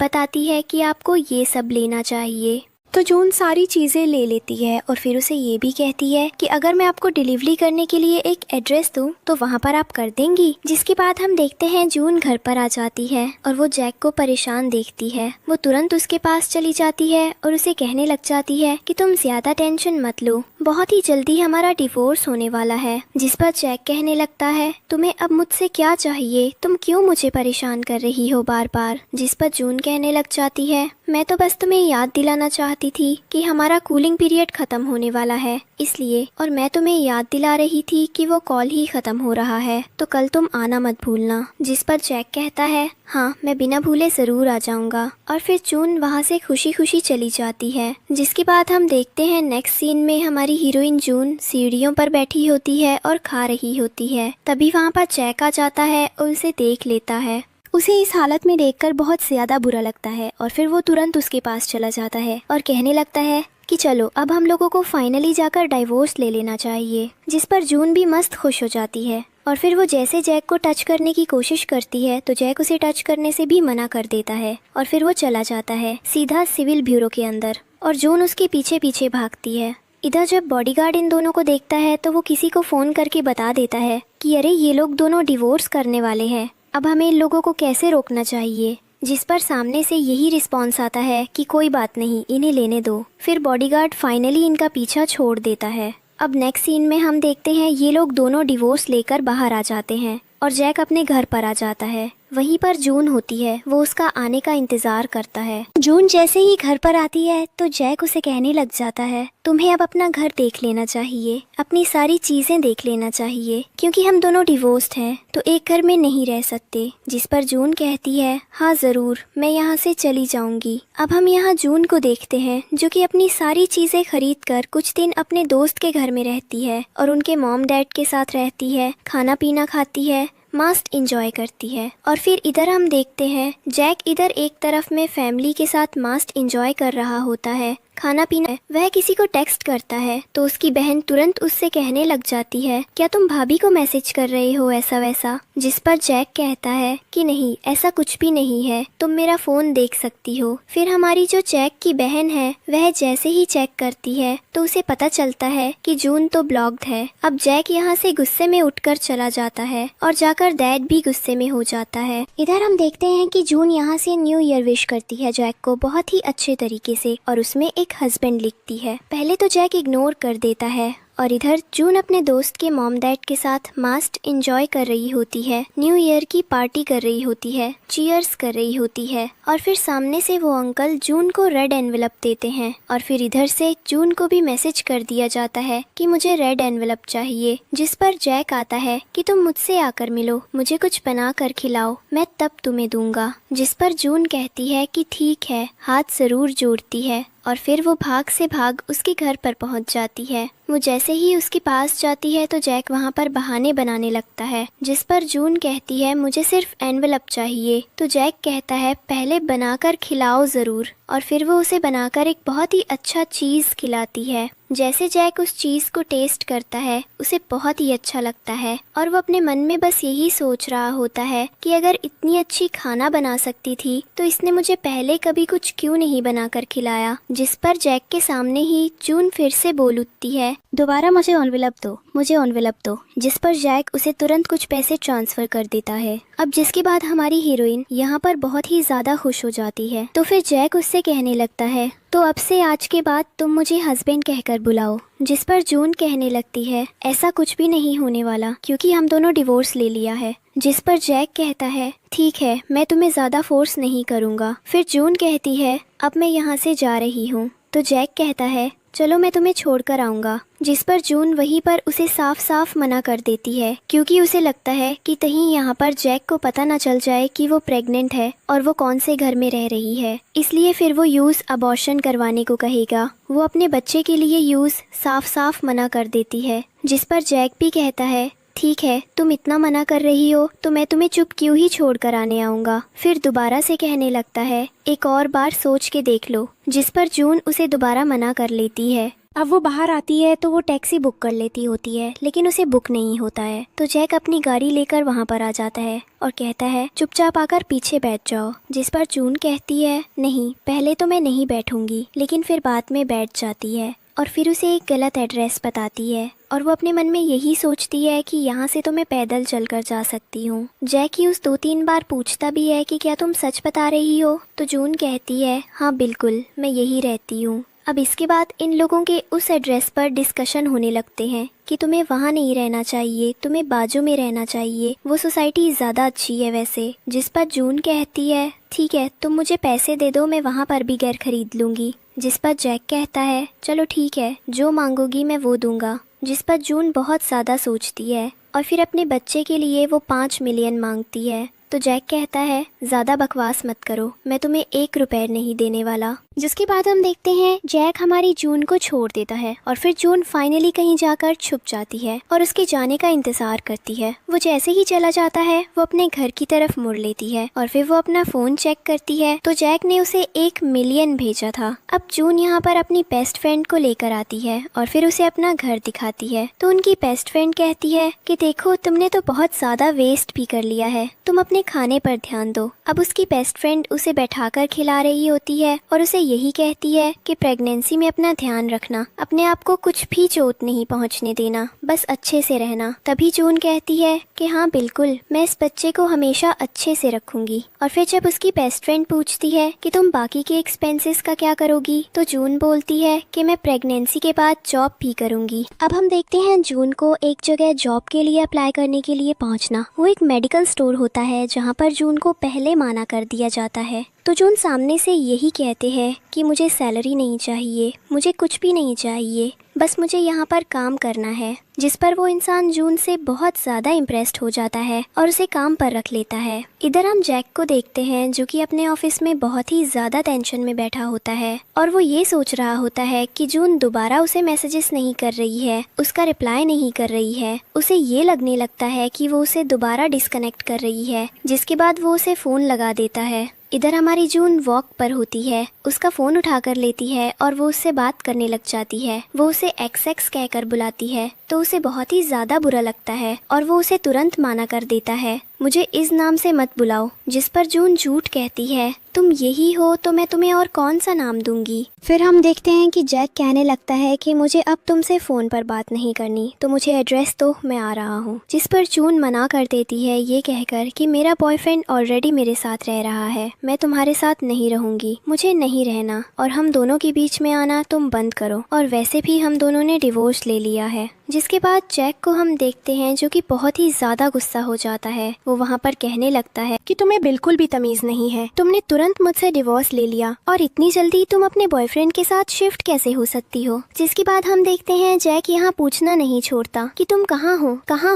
बताती है कि आपको ये सब लेना चाहिए। तो जून सारी चीज़ें ले लेती है और फिर उसे ये भी कहती है कि अगर मैं आपको डिलीवरी करने के लिए एक एड्रेस दूं तो वहाँ पर आप कर देंगी। जिसके बाद हम देखते हैं जून घर पर आ जाती है और वो जैक को परेशान देखती है। वो तुरंत उसके पास चली जाती है और उसे कहने लग जाती है कि तुम ज्यादा टेंशन मत लो, बहुत ही जल्दी हमारा डिवोर्स होने वाला है। जिस पर जैक कहने लगता है, तुम्हें अब मुझसे क्या चाहिए, तुम क्यों मुझे परेशान कर रही हो बार बार। जिस पर जून कहने लग जाती है, मैं तो बस तुम्हें याद दिलाना चाहती थी कि हमारा कूलिंग पीरियड खत्म होने वाला है, इसलिए, और मैं तुम्हें याद दिला रही थी कि वो कॉल ही ख़त्म हो रहा है, तो कल तुम आना मत भूलना। जिस पर जैक कहता है हाँ मैं बिना भूले ज़रूर आ जाऊँगा। और फिर जून वहाँ से खुशी खुशी चली जाती है। जिसके बाद हम देखते हैं नेक्स्ट सीन में हमारी हीरोइन जून सीढ़ियों पर बैठी होती है और खा रही होती है। तभी वहाँ पर जैक आ जाता है और उसे देख लेता है। उसे इस हालत में देखकर बहुत ज़्यादा बुरा लगता है और फिर वो तुरंत उसके पास चला जाता है और कहने लगता है कि चलो अब हम लोगों को फाइनली जाकर डाइवोर्स ले लेना चाहिए। जिस पर जून भी मस्त खुश हो जाती है और फिर वो जैसे जैक को टच करने की कोशिश करती है तो जैक उसे टच करने से भी मना कर देता है और फिर वो चला जाता है सीधा सिविल ब्यूरो के अंदर और जून उसके पीछे पीछे भागती है। इधर जब बॉडीगार्ड इन दोनों को देखता है तो वो किसी को फ़ोन करके बता देता है कि अरे ये लोग दोनों डिवोर्स करने वाले हैं, अब हमें इन लोगों को कैसे रोकना चाहिए। जिस पर सामने से यही रिस्पॉन्स आता है कि कोई बात नहीं, इन्हें लेने दो। फिर बॉडीगार्ड फाइनली इनका पीछा छोड़ देता है। अब नेक्स्ट सीन में हम देखते हैं ये लोग दोनों डिवोर्स लेकर बाहर आ जाते हैं और जैक अपने घर पर आ जाता है। वहीं पर जून होती है, वो उसका आने का इंतजार करता है। जून जैसे ही घर पर आती है तो जैक उसे कहने लग जाता है तुम्हें अब अपना घर देख लेना चाहिए, अपनी सारी चीजें देख लेना चाहिए, क्योंकि हम दोनों डिवोर्स्ड हैं तो एक घर में नहीं रह सकते। जिस पर जून कहती है हाँ जरूर, मैं यहाँ से चली जाऊंगी। अब हम यहाँ जून को देखते हैं जो कि अपनी सारी चीजें खरीद कर कुछ दिन अपने दोस्त के घर में रहती है और उनके मॉम डैड के साथ रहती है, खाना पीना खाती है, मस्त इंजॉय करती है। और फिर इधर हम देखते हैं जैक इधर एक तरफ में फैमिली के साथ मस्त इंजॉय कर रहा होता है, खाना पीना। वह किसी को टेक्स्ट करता है तो उसकी बहन तुरंत उससे कहने लग जाती है क्या तुम भाभी को मैसेज कर रहे हो ऐसा वैसा। जिस पर जैक कहता है कि नहीं ऐसा कुछ भी नहीं है, तुम मेरा फोन देख सकती हो। फिर हमारी जो जैक की बहन है वह जैसे ही चेक करती है तो उसे पता चलता है कि जून तो ब्लॉक्ड है। अब जैक यहाँ से गुस्से में उठकर चला जाता है और जाकर डैड भी गुस्से में हो जाता है। इधर हम देखते हैं कि जून यहाँ से न्यू ईयर विश करती है जैक को बहुत ही अच्छे तरीके से और उसमें एक हस्बैंड लिखती है। पहले तो जैक इग्नोर कर देता है और इधर जून अपने दोस्त के मॉम डैड के साथ मस्त एंजॉय कर रही होती है, न्यू ईयर की पार्टी कर रही होती है, चीयर्स कर रही होती है। और फिर सामने से वो अंकल जून को रेड एनवेलप देते हैं और फिर इधर से जून को भी मैसेज कर दिया जाता है कि मुझे रेड एनवेलप चाहिए। जिस पर जैक आता है कि तुम मुझसे आकर मिलो, मुझे कुछ बना कर खिलाओ, मैं तब तुम्हें दूंगा। जिस पर जून कहती है कि ठीक है, हाथ जरूर जोड़ती है और फिर वो भाग से भाग उसके घर पर पहुंच जाती है। वो जैसे ही उसके पास जाती है तो जैक वहां पर बहाने बनाने लगता है। जिस पर जून कहती है मुझे सिर्फ एनवेलप चाहिए, तो जैक कहता है पहले बनाकर खिलाओ ज़रूर। और फिर वो उसे बनाकर एक बहुत ही अच्छा चीज़ खिलाती है। जैसे जैक उस चीज़ को टेस्ट करता है उसे बहुत ही अच्छा लगता है और वो अपने मन में बस यही सोच रहा होता है कि अगर इतनी अच्छी खाना बना सकती थी तो इसने मुझे पहले कभी कुछ क्यों नहीं बनाकर खिलाया। जिस पर जैक के सामने ही जून फिर से बोल उठती है दोबारा मुझे एनवेलप दो, मुझे एनवेलप दो। जिस पर जैक उसे तुरंत कुछ पैसे ट्रांसफर कर देता है। अब जिसके बाद हमारी हीरोइन यहाँ पर बहुत ही ज्यादा खुश हो जाती है। तो फिर जैक उससे कहने लगता है तो अब से आज के बाद तुम मुझे हस्बैंड कहकर बुलाओ। जिस पर जून कहने लगती है ऐसा कुछ भी नहीं होने वाला क्योंकि हम दोनों डिवोर्स ले लिया है। जिस पर जैक कहता है ठीक है, मैं तुम्हें ज्यादा फोर्स नहीं करूँगा। फिर जून कहती है अब मैं यहाँ से जा रही हूँ। तो जैक कहता है चलो मैं तुम्हें छोड़कर आऊँगा। जिस पर जून वहीं पर उसे साफ साफ मना कर देती है क्योंकि उसे लगता है कि कहीं यहाँ पर जैक को पता न चल जाए कि वो प्रेग्नेंट है और वो कौन से घर में रह रही है, इसलिए फिर वो यूज अबॉर्शन करवाने को कहेगा। वो अपने बच्चे के लिए यूज साफ साफ मना कर देती है। जिस पर जैक भी कहता है ठीक है, तुम इतना मना कर रही हो तो मैं तुम्हें चुप क्यों ही छोड़ कर आने आऊँगा। फिर दोबारा से कहने लगता है एक और बार सोच के देख लो। जिस पर जून उसे दोबारा मना कर लेती है। अब वो बाहर आती है तो वो टैक्सी बुक कर लेती होती है लेकिन उसे बुक नहीं होता है। तो जैक अपनी गाड़ी लेकर वहाँ पर आ जाता है और कहता है चुपचाप आकर पीछे बैठ जाओ। जिस पर जून कहती है नहीं, पहले तो मैं नहीं बैठूंगी, लेकिन फिर बाद में बैठ जाती है और फिर उसे एक गलत एड्रेस बताती है और वो अपने मन में यही सोचती है कि यहाँ से तो मैं पैदल चलकर जा सकती हूँ। जैक यूज 2-3 बार पूछता भी है कि क्या तुम सच बता रही हो। तो जून कहती है हाँ बिल्कुल, मैं यही रहती हूँ। अब इसके बाद इन लोगों के उस एड्रेस पर डिस्कशन होने लगते हैं कि तुम्हें वहाँ नहीं रहना चाहिए, तुम्हें बाजू में रहना चाहिए, वो सोसाइटी ज़्यादा अच्छी है वैसे। जिस पर जून कहती है ठीक है तुम मुझे पैसे दे दो, मैं वहाँ पर भी घर खरीद लूँगी। जिस पर जैक कहता है चलो ठीक है, जो मांगोगी मैं वो दूंगा। जिस पर जून बहुत ज़्यादा सोचती है और फिर अपने बच्चे के लिए वो 5 मिलियन मांगती है। तो जैक कहता है ज़्यादा बकवास मत करो, मैं तुम्हें 1 रुपए नहीं देने वाला। जिसके बाद हम देखते हैं जैक हमारी जून को छोड़ देता है और फिर जून फाइनली कहीं जाकर छुप जाती है और उसके जाने का इंतजार करती है। वो जैसे ही चला जाता है वो अपने घर की तरफ मुड़ लेती है और फिर वो अपना फ़ोन चेक करती है तो जैक ने उसे 1 मिलियन भेजा था। अब जून यहाँ पर अपनी बेस्ट फ्रेंड को लेकर आती है और फिर उसे अपना घर दिखाती है। तो उनकी बेस्ट फ्रेंड कहती है कि देखो तुमने तो बहुत ज़्यादा वेस्ट भी कर लिया है, तुम अपने खाने पर ध्यान दो। अब उसकी बेस्ट फ्रेंड उसे बैठाकर खिला रही होती है और उसे यही कहती है कि प्रेगनेंसी में अपना ध्यान रखना, अपने आप को कुछ भी चोट नहीं पहुंचने देना, बस अच्छे से रहना। तभी जून कहती है कि हाँ बिल्कुल, मैं इस बच्चे को हमेशा अच्छे से रखूंगी। और फिर जब उसकी बेस्ट फ्रेंड पूछती है कि तुम बाकी के एक्सपेंसेस का क्या करोगी, तो जून बोलती है कि मैं प्रेगनेंसी के बाद जॉब भी करूंगी। अब हम देखते हैं जून को एक जगह जॉब के लिए अप्लाई करने के लिए पहुंचना। वो एक मेडिकल स्टोर होता है जहाँ पर जून को पहले माना कर दिया जाता है। तो जून सामने से यही कहते हैं कि मुझे सैलरी नहीं चाहिए, मुझे कुछ भी नहीं चाहिए, बस मुझे यहाँ पर काम करना है। जिस पर वो इंसान जून से बहुत ज़्यादा इम्प्रेस्ड हो जाता है और उसे काम पर रख लेता है। इधर हम जैक को देखते हैं जो कि अपने ऑफिस में बहुत ही ज़्यादा टेंशन में बैठा होता है और वो ये सोच रहा होता है कि जून दोबारा उसे मैसेजेस नहीं कर रही है, उसका रिप्लाई नहीं कर रही है। उसे ये लगने लगता है कि वो उसे दोबारा डिस्कनेक्ट कर रही है, जिसके बाद वो उसे फ़ोन लगा देता है। इधर हमारी जून वॉक पर होती है, उसका फ़ोन उठाकर लेती है और वो उससे बात करने लग जाती है। वो उसे XX कहकर बुलाती है तो उसे बहुत ही ज़्यादा बुरा लगता है और वो उसे तुरंत माना कर देता है, मुझे इस नाम से मत बुलाओ। जिस पर जून झूठ कहती है, तुम यही हो तो मैं तुम्हें और कौन सा नाम दूंगी। फिर हम देखते हैं कि जैक कहने लगता है कि मुझे अब तुमसे फ़ोन पर बात नहीं करनी, तो मुझे एड्रेस दो, मैं आ रहा हूँ। जिस पर जून मना कर देती है ये कहकर कि मेरा बॉयफ्रेंड ऑलरेडी मेरे साथ रह रहा है, मैं तुम्हारे साथ नहीं रहूंगी, मुझे नहीं रहना और हम दोनों के बीच में आना तुम बंद करो, और वैसे भी हम दोनों ने डिवोर्स ले लिया है। जिसके बाद जैक को हम देखते हैं जो कि बहुत ही ज़्यादा गुस्सा हो जाता है। वो वहाँ पर कहने लगता है कि तुम्हें बिल्कुल भी तमीज़ नहीं है, तुमने तुरंत मुझसे डिवोर्स ले लिया और इतनी जल्दी तुम अपने बॉयफ्रेंड के साथ शिफ्ट कैसे हो सकती हो। जिसके बाद हम देखते हैं जैक यहाँ पूछना नहीं छोड़ता कि तुम कहाँ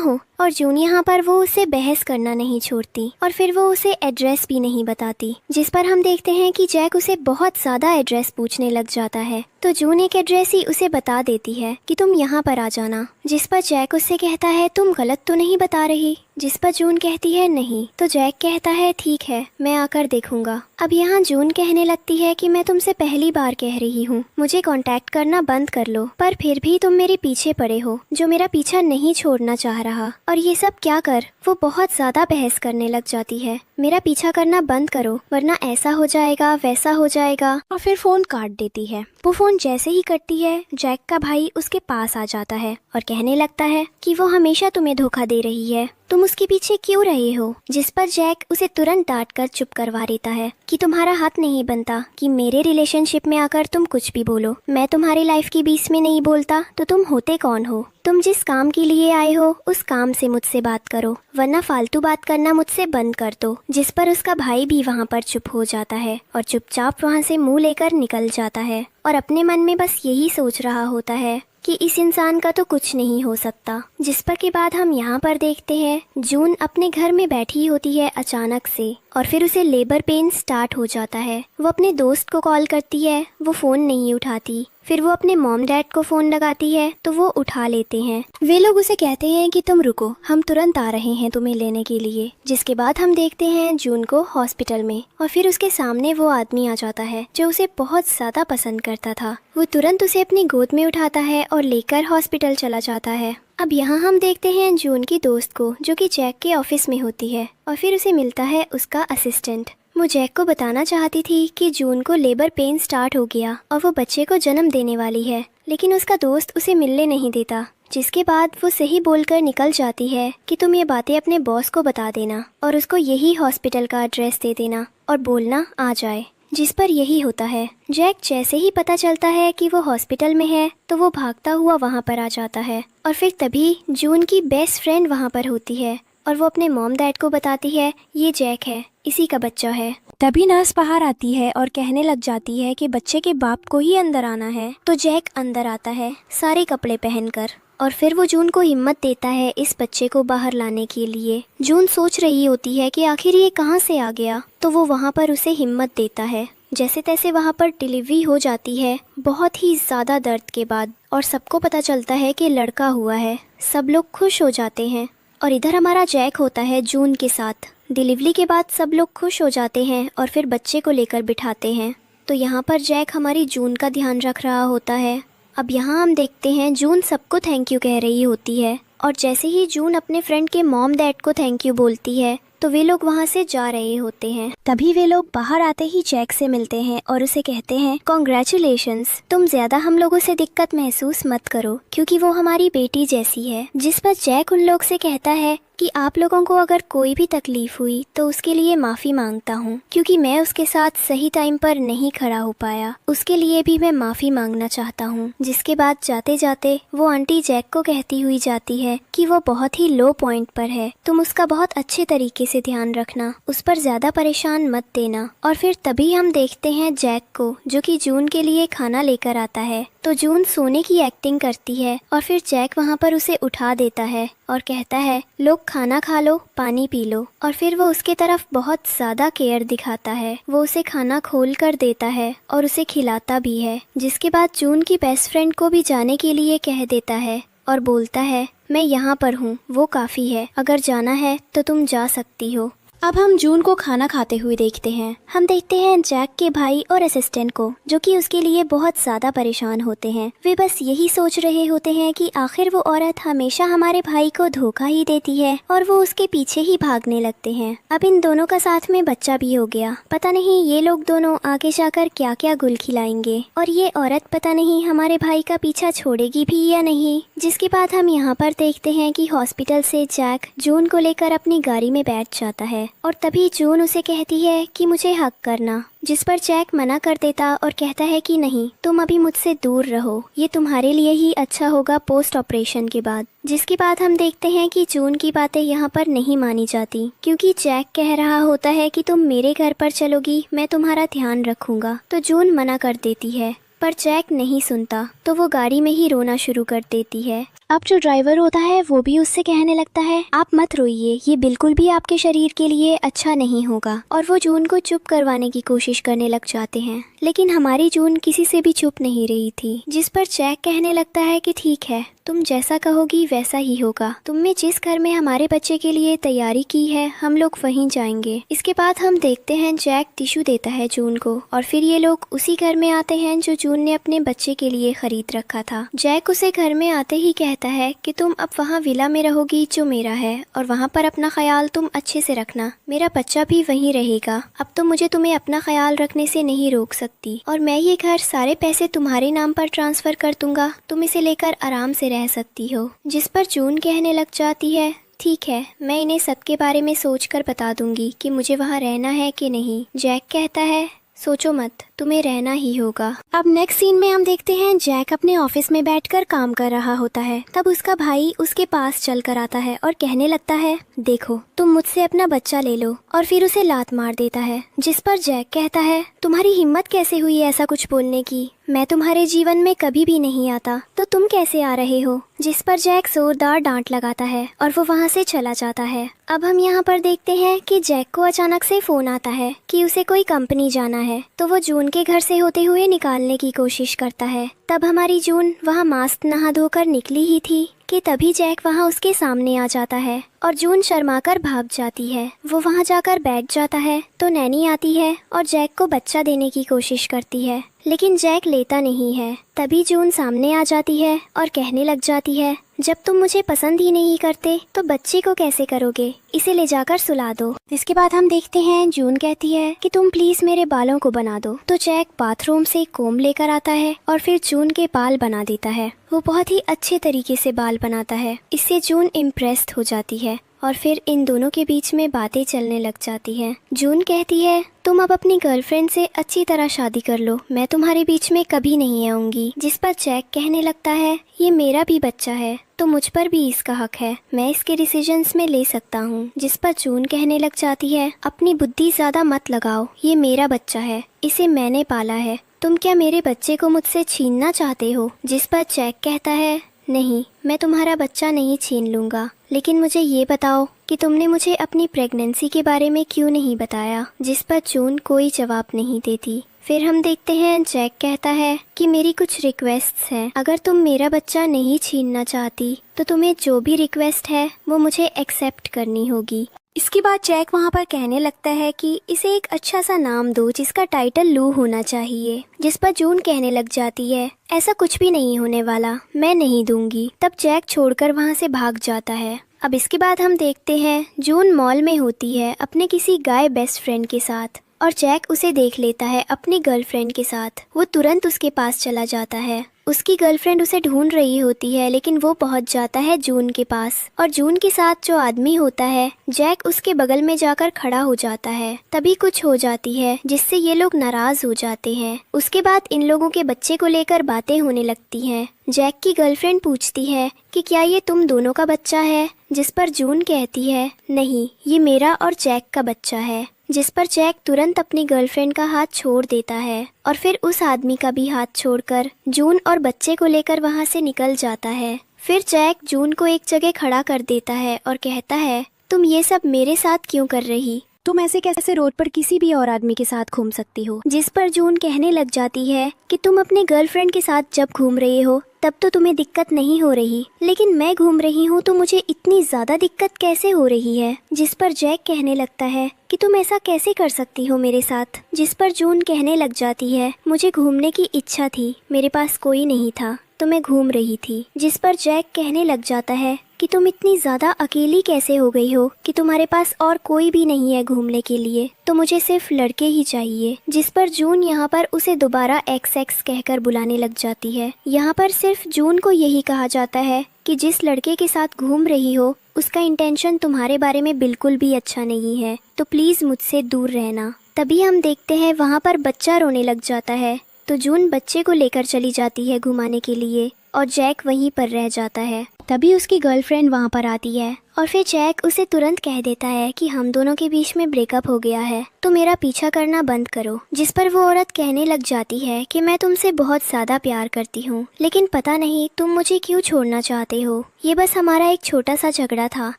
हो, और जून यहाँ पर वो उसे बहस करना नहीं छोड़ती और फिर वो उसे एड्रेस भी नहीं बताती। जिस पर हम देखते हैं कि जैक उसे बहुत ज़्यादा एड्रेस पूछने लग जाता है। तो जून एक एड्रेस ही उसे बता देती है कि तुम यहाँ पर आ जाना। जिस पर जैक उससे कहता है तुम गलत तो नहीं बता रही। जिस पर जून कहती है नहीं। तो जैक कहता है ठीक है, मैं आकर देखूंगा। अब यहाँ जून कहने लगती है कि मैं तुमसे पहली बार कह रही हूँ मुझे कांटेक्ट करना बंद कर लो, पर फिर भी तुम मेरे पीछे पड़े हो, जो मेरा पीछा नहीं छोड़ना चाह रहा, और ये सब क्या कर। वो बहुत ज्यादा बहस करने लग जाती है, मेरा पीछा करना बंद करो वरना ऐसा हो जाएगा वैसा हो जाएगा, और फिर फोन काट देती है। वो फोन जैसे ही कटती है जैक का भाई उसके पास आ जाता है और कहने लगता है कि वो हमेशा तुम्हें धोखा दे रही है, तुम उसके पीछे क्यों रहे हो। जिस पर जैक उसे तुरंत डांट कर चुप करवा देता है कि तुम्हारा हाथ नहीं बनता कि मेरे रिलेशनशिप में आकर तुम कुछ भी बोलो। मैं तुम्हारी लाइफ के बीच में नहीं बोलता तो तुम होते कौन हो। तुम जिस काम के लिए आए हो उस काम से मुझसे बात करो, वरना फालतू बात करना मुझसे बंद कर दो। जिस पर उसका भाई भी वहाँ पर चुप हो जाता है और चुपचाप वहाँ से मुंह लेकर निकल जाता है और अपने मन में बस यही सोच रहा होता है कि इस इंसान का तो कुछ नहीं हो सकता। जिस पर के बाद हम यहाँ पर देखते हैं जून अपने घर में बैठी होती है अचानक से और फिर उसे लेबर पेन स्टार्ट हो जाता है। वो अपने दोस्त को कॉल करती है, वो फ़ोन नहीं उठाती। फिर वो अपने मॉम डैड को फ़ोन लगाती है तो वो उठा लेते हैं। वे लोग उसे कहते हैं कि तुम रुको, हम तुरंत आ रहे हैं तुम्हें लेने के लिए। जिसके बाद हम देखते हैं जून को हॉस्पिटल में और फिर उसके सामने वो आदमी आ जाता है जो उसे बहुत ज़्यादा पसंद करता था। वो तुरंत उसे अपनी गोद में उठाता है और लेकर हॉस्पिटल चला जाता है। अब यहाँ हम देखते हैं जून की दोस्त को जो कि जैक के ऑफिस में होती है और फिर उसे मिलता है उसका असिस्टेंट। वो जैक को बताना चाहती थी कि जून को लेबर पेन स्टार्ट हो गया और वो बच्चे को जन्म देने वाली है, लेकिन उसका दोस्त उसे मिलने नहीं देता। जिसके बाद वो सही बोलकर निकल जाती है कि तुम ये बातें अपने बॉस को बता देना और उसको यही हॉस्पिटल का एड्रेस दे देना और बोलना आ जाए। जिस पर यही होता है। जैक जैसे ही पता चलता है कि वो हॉस्पिटल में है तो वो भागता हुआ वहाँ पर आ जाता है और फिर तभी जून की बेस्ट फ्रेंड वहाँ पर होती है और वो अपने मॉम डैड को बताती है ये जैक है, इसी का बच्चा है। तभी नर्स बाहर आती है और कहने लग जाती है कि बच्चे के बाप को ही अंदर आना है। तो जैक अंदर आता है सारे कपड़े पहनकर और फिर वो जून को हिम्मत देता है इस बच्चे को बाहर लाने के लिए। जून सोच रही होती है कि आखिर ये कहाँ से आ गया, तो वो वहाँ पर उसे हिम्मत देता है। जैसे तैसे वहाँ पर डिलीवरी हो जाती है बहुत ही ज़्यादा दर्द के बाद और सबको पता चलता है कि लड़का हुआ है। सब लोग खुश हो जाते हैं और इधर हमारा जैक होता है जून के साथ। डिलीवरी के बाद सब लोग खुश हो जाते हैं और फिर बच्चे को लेकर बिठाते हैं। तो यहाँ पर जैक हमारी जून का ध्यान रख रहा होता है। अब यहाँ हम देखते हैं जून सबको थैंक यू कह रही होती है और जैसे ही जून अपने फ्रेंड के मॉम डैड को थैंक यू बोलती है तो वे लोग वहाँ से जा रहे होते हैं। तभी वे लोग बाहर आते ही जैक से मिलते हैं और उसे कहते हैं कॉन्ग्रेचुलेशंस, तुम ज्यादा हम लोगों से दिक्कत महसूस मत करो क्योंकि वो हमारी बेटी जैसी है। जिस पर जैक उन लोग से कहता है कि आप लोगों को अगर कोई भी तकलीफ हुई तो उसके लिए माफ़ी मांगता हूँ क्योंकि मैं उसके साथ सही टाइम पर नहीं खड़ा हो पाया, उसके लिए भी मैं माफ़ी मांगना चाहता हूँ। जिसके बाद जाते जाते वो आंटी जैक को कहती हुई जाती है कि वो बहुत ही लो पॉइंट पर है, तुम उसका बहुत अच्छे तरीके से ध्यान रखना, उस पर ज़्यादा परेशान मत देना। और फिर तभी हम देखते हैं जैक को जो कि जून के लिए खाना लेकर आता है। तो जून सोने की एक्टिंग करती है और फिर जैक वहाँ पर उसे उठा देता है और कहता है लोग खाना खा लो, पानी पी लो। और फिर वो उसके तरफ बहुत ज़्यादा केयर दिखाता है, वो उसे खाना खोल कर देता है और उसे खिलाता भी है। जिसके बाद जून की बेस्ट फ्रेंड को भी जाने के लिए कह देता है और बोलता है मैं यहाँ पर हूँ, वो काफ़ी है, अगर जाना है तो तुम जा सकती हो। अब हम जून को खाना खाते हुए देखते हैं। हम देखते हैं जैक के भाई और असिस्टेंट को जो कि उसके लिए बहुत ज़्यादा परेशान होते हैं। वे बस यही सोच रहे होते हैं कि आखिर वो औरत हमेशा हमारे भाई को धोखा ही देती है और वो उसके पीछे ही भागने लगते हैं। अब इन दोनों का साथ में बच्चा भी हो गया, पता नहीं ये लोग दोनों आगे जाकर क्या क्या गुल खिलाएंगे और ये औरत पता नहीं हमारे भाई का पीछा छोड़ेगी भी या नहीं। जिसके बाद हम यहाँ पर देखते हैं कि हॉस्पिटल से जैक जून को लेकर अपनी गाड़ी में बैठ जाता है और तभी जून उसे कहती है कि मुझे हक करना। जिस पर जैक मना कर देता और कहता है कि नहीं, तुम अभी मुझसे दूर रहो, ये तुम्हारे लिए ही अच्छा होगा पोस्ट ऑपरेशन के बाद। जिसके बाद हम देखते हैं कि जून की बातें यहाँ पर नहीं मानी जाती क्योंकि जैक कह रहा होता है कि तुम मेरे घर पर चलोगी, मैं तुम्हारा ध्यान रखूंगा। तो जून मना कर देती है पर जैक नहीं सुनता तो वो गाड़ी में ही रोना शुरू कर देती है। अब जो ड्राइवर होता है वो भी उससे कहने लगता है आप मत रोइए, ये बिल्कुल भी आपके शरीर के लिए अच्छा नहीं होगा। और वो जून को चुप करवाने की कोशिश करने लग जाते हैं लेकिन हमारी जून किसी से भी चुप नहीं रही थी। जिस पर जैक कहने लगता है कि ठीक है, तुम जैसा कहोगी वैसा ही होगा, तुमने जिस घर में हमारे बच्चे के लिए तैयारी की है हम लोग वहीं जाएंगे। इसके बाद हम देखते हैं जैक टिश्यू देता है जून को और फिर ये लोग उसी घर में आते हैं जो जून ने अपने बच्चे के लिए खरीद रखा था। जैक उसे घर में आते ही कहता है कि तुम अब वहाँ विला में रहोगी जो मेरा है और वहाँ पर अपना ख्याल तुम अच्छे से रखना, मेरा बच्चा भी वहीं रहेगा। अब तो मुझे तुम्हें अपना ख्याल रखने से नहीं रोक सकती और मैं ये घर सारे पैसे तुम्हारे नाम पर ट्रांसफर कर दूंगा, तुम इसे लेकर आराम से रह सकती हो। जिस पर जून कहने लग जाती है ठीक है, मैं इन्हें सबके बारे में सोच कर बता दूंगी कि मुझे वहाँ रहना है कि नहीं। जैक कहता है सोचो मत, तुम्हें रहना ही होगा। अब नेक्स्ट सीन में हम देखते हैं जैक अपने ऑफिस में बैठकर काम कर रहा होता है। तब उसका भाई उसके पास चल कर आता है और कहने लगता है देखो तुम मुझसे अपना बच्चा ले लो, और फिर उसे लात मार देता है। जिस पर जैक कहता है तुम्हारी हिम्मत कैसे हुई ऐसा कुछ बोलने की, मैं तुम्हारे जीवन में कभी भी नहीं आता तो तुम कैसे आ रहे हो। जिस पर जैक जोरदार डांट लगाता है और वो वहाँ से चला जाता है। अब हम यहाँ पर देखते हैं कि जैक को अचानक से फोन आता है कि उसे कोई कंपनी जाना है, तो वो जून के घर से होते हुए निकालने की कोशिश करता है। तब हमारी जून वहाँ मस्त नहा धोकर निकली ही थी कि तभी जैक वहाँ उसके सामने आ जाता है और जून शर्माकर भाग जाती है। वो वहाँ जाकर बैठ जाता है तो नैनी आती है और जैक को बच्चा देने की कोशिश करती है लेकिन जैक लेता नहीं है। तभी जून सामने आ जाती है और कहने लग जाती है जब तुम मुझे पसंद ही नहीं करते तो बच्चे को कैसे करोगे, इसे ले जाकर सुला दो। इसके बाद हम देखते हैं जून कहती है कि तुम प्लीज मेरे बालों को बना दो। तो जैक बाथरूम से कोम लेकर आता है और फिर जून के बाल बना देता है। वो बहुत ही अच्छे तरीके से बाल बनाता है, इससे जून इम्प्रेस्ड हो जाती है और फिर इन दोनों के बीच में बातें चलने लग जाती है। जून कहती है तुम अब अपनी गर्लफ्रेंड से अच्छी तरह शादी कर लो, मैं तुम्हारे बीच में कभी नहीं आऊंगी। जिस पर जैक कहने लगता है ये मेरा भी बच्चा है तो मुझ पर भी इसका हक है, मैं इसके डिसीजंस में ले सकता हूँ। जिस पर जून कहने लग जाती है अपनी बुद्धि ज्यादा मत लगाओ, ये मेरा बच्चा है, इसे मैंने पाला है, तुम क्या मेरे बच्चे को मुझसे छीनना चाहते हो। जिस पर जैक कहता है नहीं, मैं तुम्हारा बच्चा नहीं छीन लूंगा, लेकिन मुझे ये बताओ कि तुमने मुझे अपनी प्रेगनेंसी के बारे में क्यों नहीं बताया। जिस पर जून कोई जवाब नहीं देती। फिर हम देखते हैं जैक कहता है कि मेरी कुछ रिक्वेस्ट्स हैं, अगर तुम मेरा बच्चा नहीं छीनना चाहती तो तुम्हें जो भी रिक्वेस्ट है वो मुझे एक्सेप्ट करनी होगी। इसके बाद जैक वहाँ पर कहने लगता है कि इसे एक अच्छा सा नाम दो जिसका टाइटल लू होना चाहिए। जिस पर जून कहने लग जाती है ऐसा कुछ भी नहीं होने वाला, मैं नहीं दूंगी। तब जैक छोड़कर वहाँ से भाग जाता है। अब इसके बाद हम देखते हैं जून मॉल में होती है अपने किसी गाय बेस्ट फ्रेंड के साथ और जैक उसे देख लेता है अपनी गर्लफ्रेंड के साथ। वो तुरंत उसके पास चला जाता है। उसकी गर्लफ्रेंड उसे ढूंढ रही होती है लेकिन वो पहुंच जाता है जून के पास और जून के साथ जो आदमी होता है जैक उसके बगल में जाकर खड़ा हो जाता है। तभी कुछ हो जाती है जिससे ये लोग नाराज हो जाते हैं। उसके बाद इन लोगों के बच्चे को लेकर बातें होने लगती हैं। जैक की गर्लफ्रेंड पूछती है कि क्या ये तुम दोनों का बच्चा है। जिस पर जून कहती है नहीं, ये मेरा और जैक का बच्चा है। जिस पर जैक तुरंत अपनी गर्लफ्रेंड का हाथ छोड़ देता है और फिर उस आदमी का भी हाथ छोड़कर जून और बच्चे को लेकर वहाँ से निकल जाता है। फिर जैक जून को एक जगह खड़ा कर देता है और कहता है तुम ये सब मेरे साथ क्यों कर रही, तुम ऐसे कैसे रोड पर किसी भी और आदमी के साथ घूम सकती हो। जिस पर जून कहने लग जाती है कि तुम अपने गर्लफ्रेंड के साथ जब घूम रहे हो तब तो तुम्हें दिक्कत नहीं हो रही, लेकिन मैं घूम रही हूँ तो मुझे इतनी ज्यादा दिक्कत कैसे हो रही है। जिस पर जैक कहने लगता है कि तुम ऐसा कैसे कर सकती हो मेरे साथ। जिस पर जून कहने लग जाती है मुझे घूमने की इच्छा थी, मेरे पास कोई नहीं था तो मैं घूम रही थी। जिस पर जैक कहने लग जाता है कि तुम इतनी ज्यादा अकेली कैसे हो गई हो कि तुम्हारे पास और कोई भी नहीं है घूमने के लिए, तो मुझे सिर्फ लड़के ही चाहिए। जिस पर जून यहाँ पर उसे दोबारा एक्स एक्स कहकर बुलाने लग जाती है। यहाँ पर सिर्फ जून को यही कहा जाता है कि जिस लड़के के साथ घूम रही हो उसका इंटेंशन तुम्हारे बारे में बिल्कुल भी अच्छा नहीं है, तो प्लीज मुझसे दूर रहना। तभी हम देखते हैं वहाँ पर बच्चा रोने लग जाता है तो जून बच्चे को लेकर चली जाती है घुमाने के लिए और जैक वहीं पर रह जाता है। तभी उसकी गर्लफ्रेंड वहाँ पर आती है और फिर जैक उसे तुरंत कह देता है कि हम दोनों के बीच में ब्रेकअप हो गया है तो मेरा पीछा करना बंद करो। जिस पर वो औरत कहने लग जाती है कि मैं तुमसे बहुत ज्यादा प्यार करती हूँ, लेकिन पता नहीं तुम मुझे क्यों छोड़ना चाहते हो, ये बस हमारा एक छोटा सा झगड़ा था।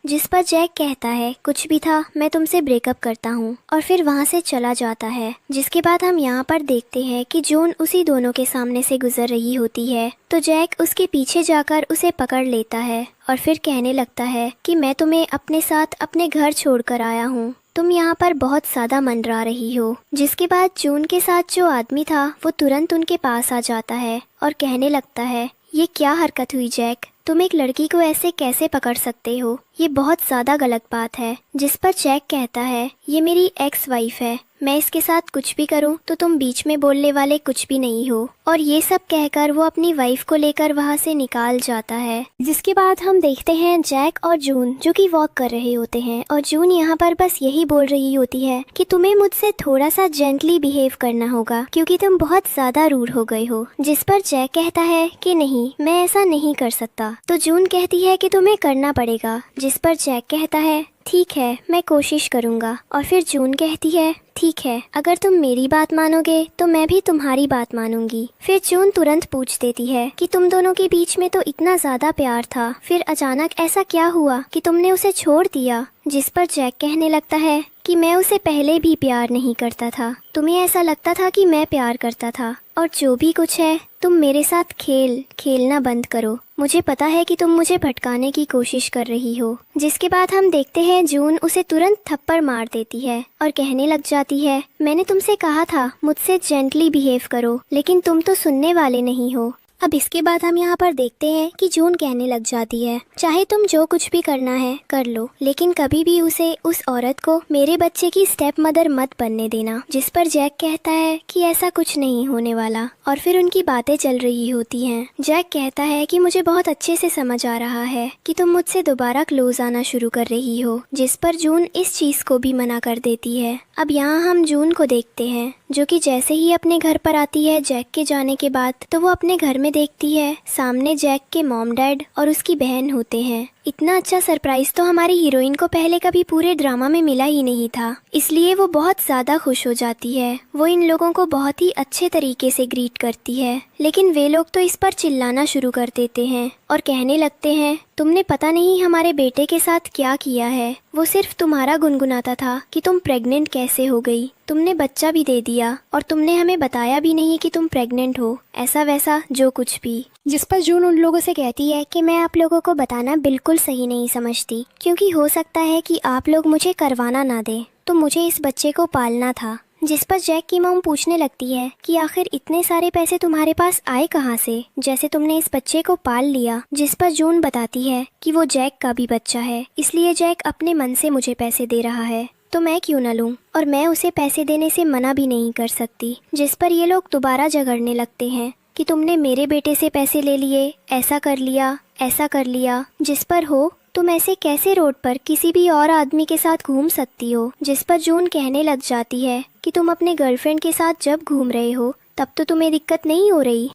जिस पर जैक कहता है कुछ भी था, मैं तुमसे ब्रेकअप करता हूँ और फिर वहाँ से चला जाता है। जिसके बाद हम यहाँ पर देखते हैं कि जून उसी दोनों के सामने से गुजर रही होती है तो जैक उसके पीछे जाकर उसे पकड़ लेता है और फिर कहने लगता है कि मैं तुम्हें अपने साथ अपने घर छोड़कर आया हूँ, तुम यहाँ पर बहुत ज्यादा मंडरा रही हो। जिसके बाद जून के साथ जो आदमी था वो तुरंत उनके पास आ जाता है और कहने लगता है ये क्या हरकत हुई जैक, तुम एक लड़की को ऐसे कैसे पकड़ सकते हो, ये बहुत ज्यादा गलत बात है। जिस पर जैक कहता है ये मेरी एक्स वाइफ है, मैं इसके साथ कुछ भी करूं तो तुम बीच में बोलने वाले कुछ भी नहीं हो। और ये सब कहकर वो अपनी वाइफ को लेकर वहाँ से निकाल जाता है। जिसके बाद हम देखते हैं जैक और जून जो कि वॉक कर रहे होते हैं और जून यहाँ पर बस यही बोल रही होती है कि तुम्हें मुझसे थोड़ा सा जेंटली बिहेव करना होगा क्योंकि तुम बहुत ज्यादा रूड हो गए हो। जिस पर जैक कहता है कि नहीं, मैं ऐसा नहीं कर सकता। तो जून कहती है कि तुम्हें करना पड़ेगा। जिस पर जैक कहता है ठीक है, मैं कोशिश करूँगा। और फिर जून कहती है ठीक है, अगर तुम मेरी बात मानोगे तो मैं भी तुम्हारी बात मानूंगी। फिर जून तुरंत पूछ देती है कि तुम दोनों के बीच में तो इतना ज्यादा प्यार था, फिर अचानक ऐसा क्या हुआ कि तुमने उसे छोड़ दिया। जिस पर जैक कहने लगता है कि मैं उसे पहले भी प्यार नहीं करता था, तुम्हें ऐसा लगता था कि मैं प्यार करता था, और जो भी कुछ है तुम मेरे साथ खेलना बंद करो, मुझे पता है कि तुम मुझे भटकाने की कोशिश कर रही हो। जिसके बाद हम देखते हैं जून उसे तुरंत थप्पड़ मार देती है और कहने लग जाती है मैंने तुमसे कहा था मुझसे जेंटली बिहेव करो, लेकिन तुम तो सुनने वाले नहीं हो। अब इसके बाद हम यहाँ पर देखते हैं कि जून कहने लग जाती है, चाहे तुम जो कुछ भी करना है कर लो, लेकिन कभी भी उस औरत को मेरे बच्चे की स्टेप मदर मत बनने देना। जिस पर जैक कहता है कि ऐसा कुछ नहीं होने वाला, और फिर उनकी बातें चल रही होती हैं। जैक कहता है कि मुझे बहुत अच्छे से समझ आ रहा है कि तुम मुझसे दोबारा क्लोज आना शुरू कर रही हो, जिस पर जून इस चीज को भी मना कर देती है। अब यहाँ हम जून को देखते हैं, जो कि जैसे ही अपने घर पर आती है जैक के जाने के बाद, तो वो अपने घर में देखती है सामने जैक के मॉम डैड और उसकी बहन होते हैं। इतना अच्छा सरप्राइज तो हमारी हीरोइन को पहले कभी पूरे ड्रामा में मिला ही नहीं था, इसलिए वो बहुत ज्यादा खुश हो जाती है। वो इन लोगों को बहुत ही अच्छे तरीके से ग्रीट करती है, लेकिन वे लोग तो इस पर चिल्लाना शुरू कर देते हैं और कहने लगते हैं, तुमने पता नहीं हमारे बेटे के साथ क्या किया है। वो सिर्फ तुम्हारा गुनगुनाता था कि तुम प्रेग्नेंट कैसे हो गई, तुमने बच्चा भी दे दिया और तुमने हमें बताया भी नहीं कि तुम प्रेग्नेंट हो, ऐसा वैसा जो कुछ भी। जिस पर जून उन लोगों से कहती है कि मैं आप लोगों को बताना बिल्कुल सही नहीं समझती, क्योंकि हो सकता है कि आप लोग मुझे करवाना ना दें, तो मुझे इस बच्चे को पालना था। जिस पर जैक की मॉम पूछने लगती है कि आखिर इतने सारे पैसे तुम्हारे पास आए कहाँ से, जैसे तुमने इस बच्चे को पाल लिया। जिस पर जून बताती है कि वो जैक का भी बच्चा है, इसलिए जैक अपने मन से मुझे पैसे दे रहा है, तो मैं क्यों न लूं, और मैं उसे पैसे देने से मना भी नहीं कर सकती। जिस पर ये लोग दोबारा झगड़ने लगते हैं कि तुमने मेरे बेटे से पैसे ले लिए, ऐसा कर लिया, ऐसा कर लिया। जिस पर हो तुम ऐसे कैसे रोड पर किसी भी और आदमी के साथ घूम सकती हो। जिस पर जून कहने लग जाती है कि तुम अपने गर्लफ्रेंड के साथ जब घूम रहे हो तब तो तुम्हें दिक्कत नहीं हो रही।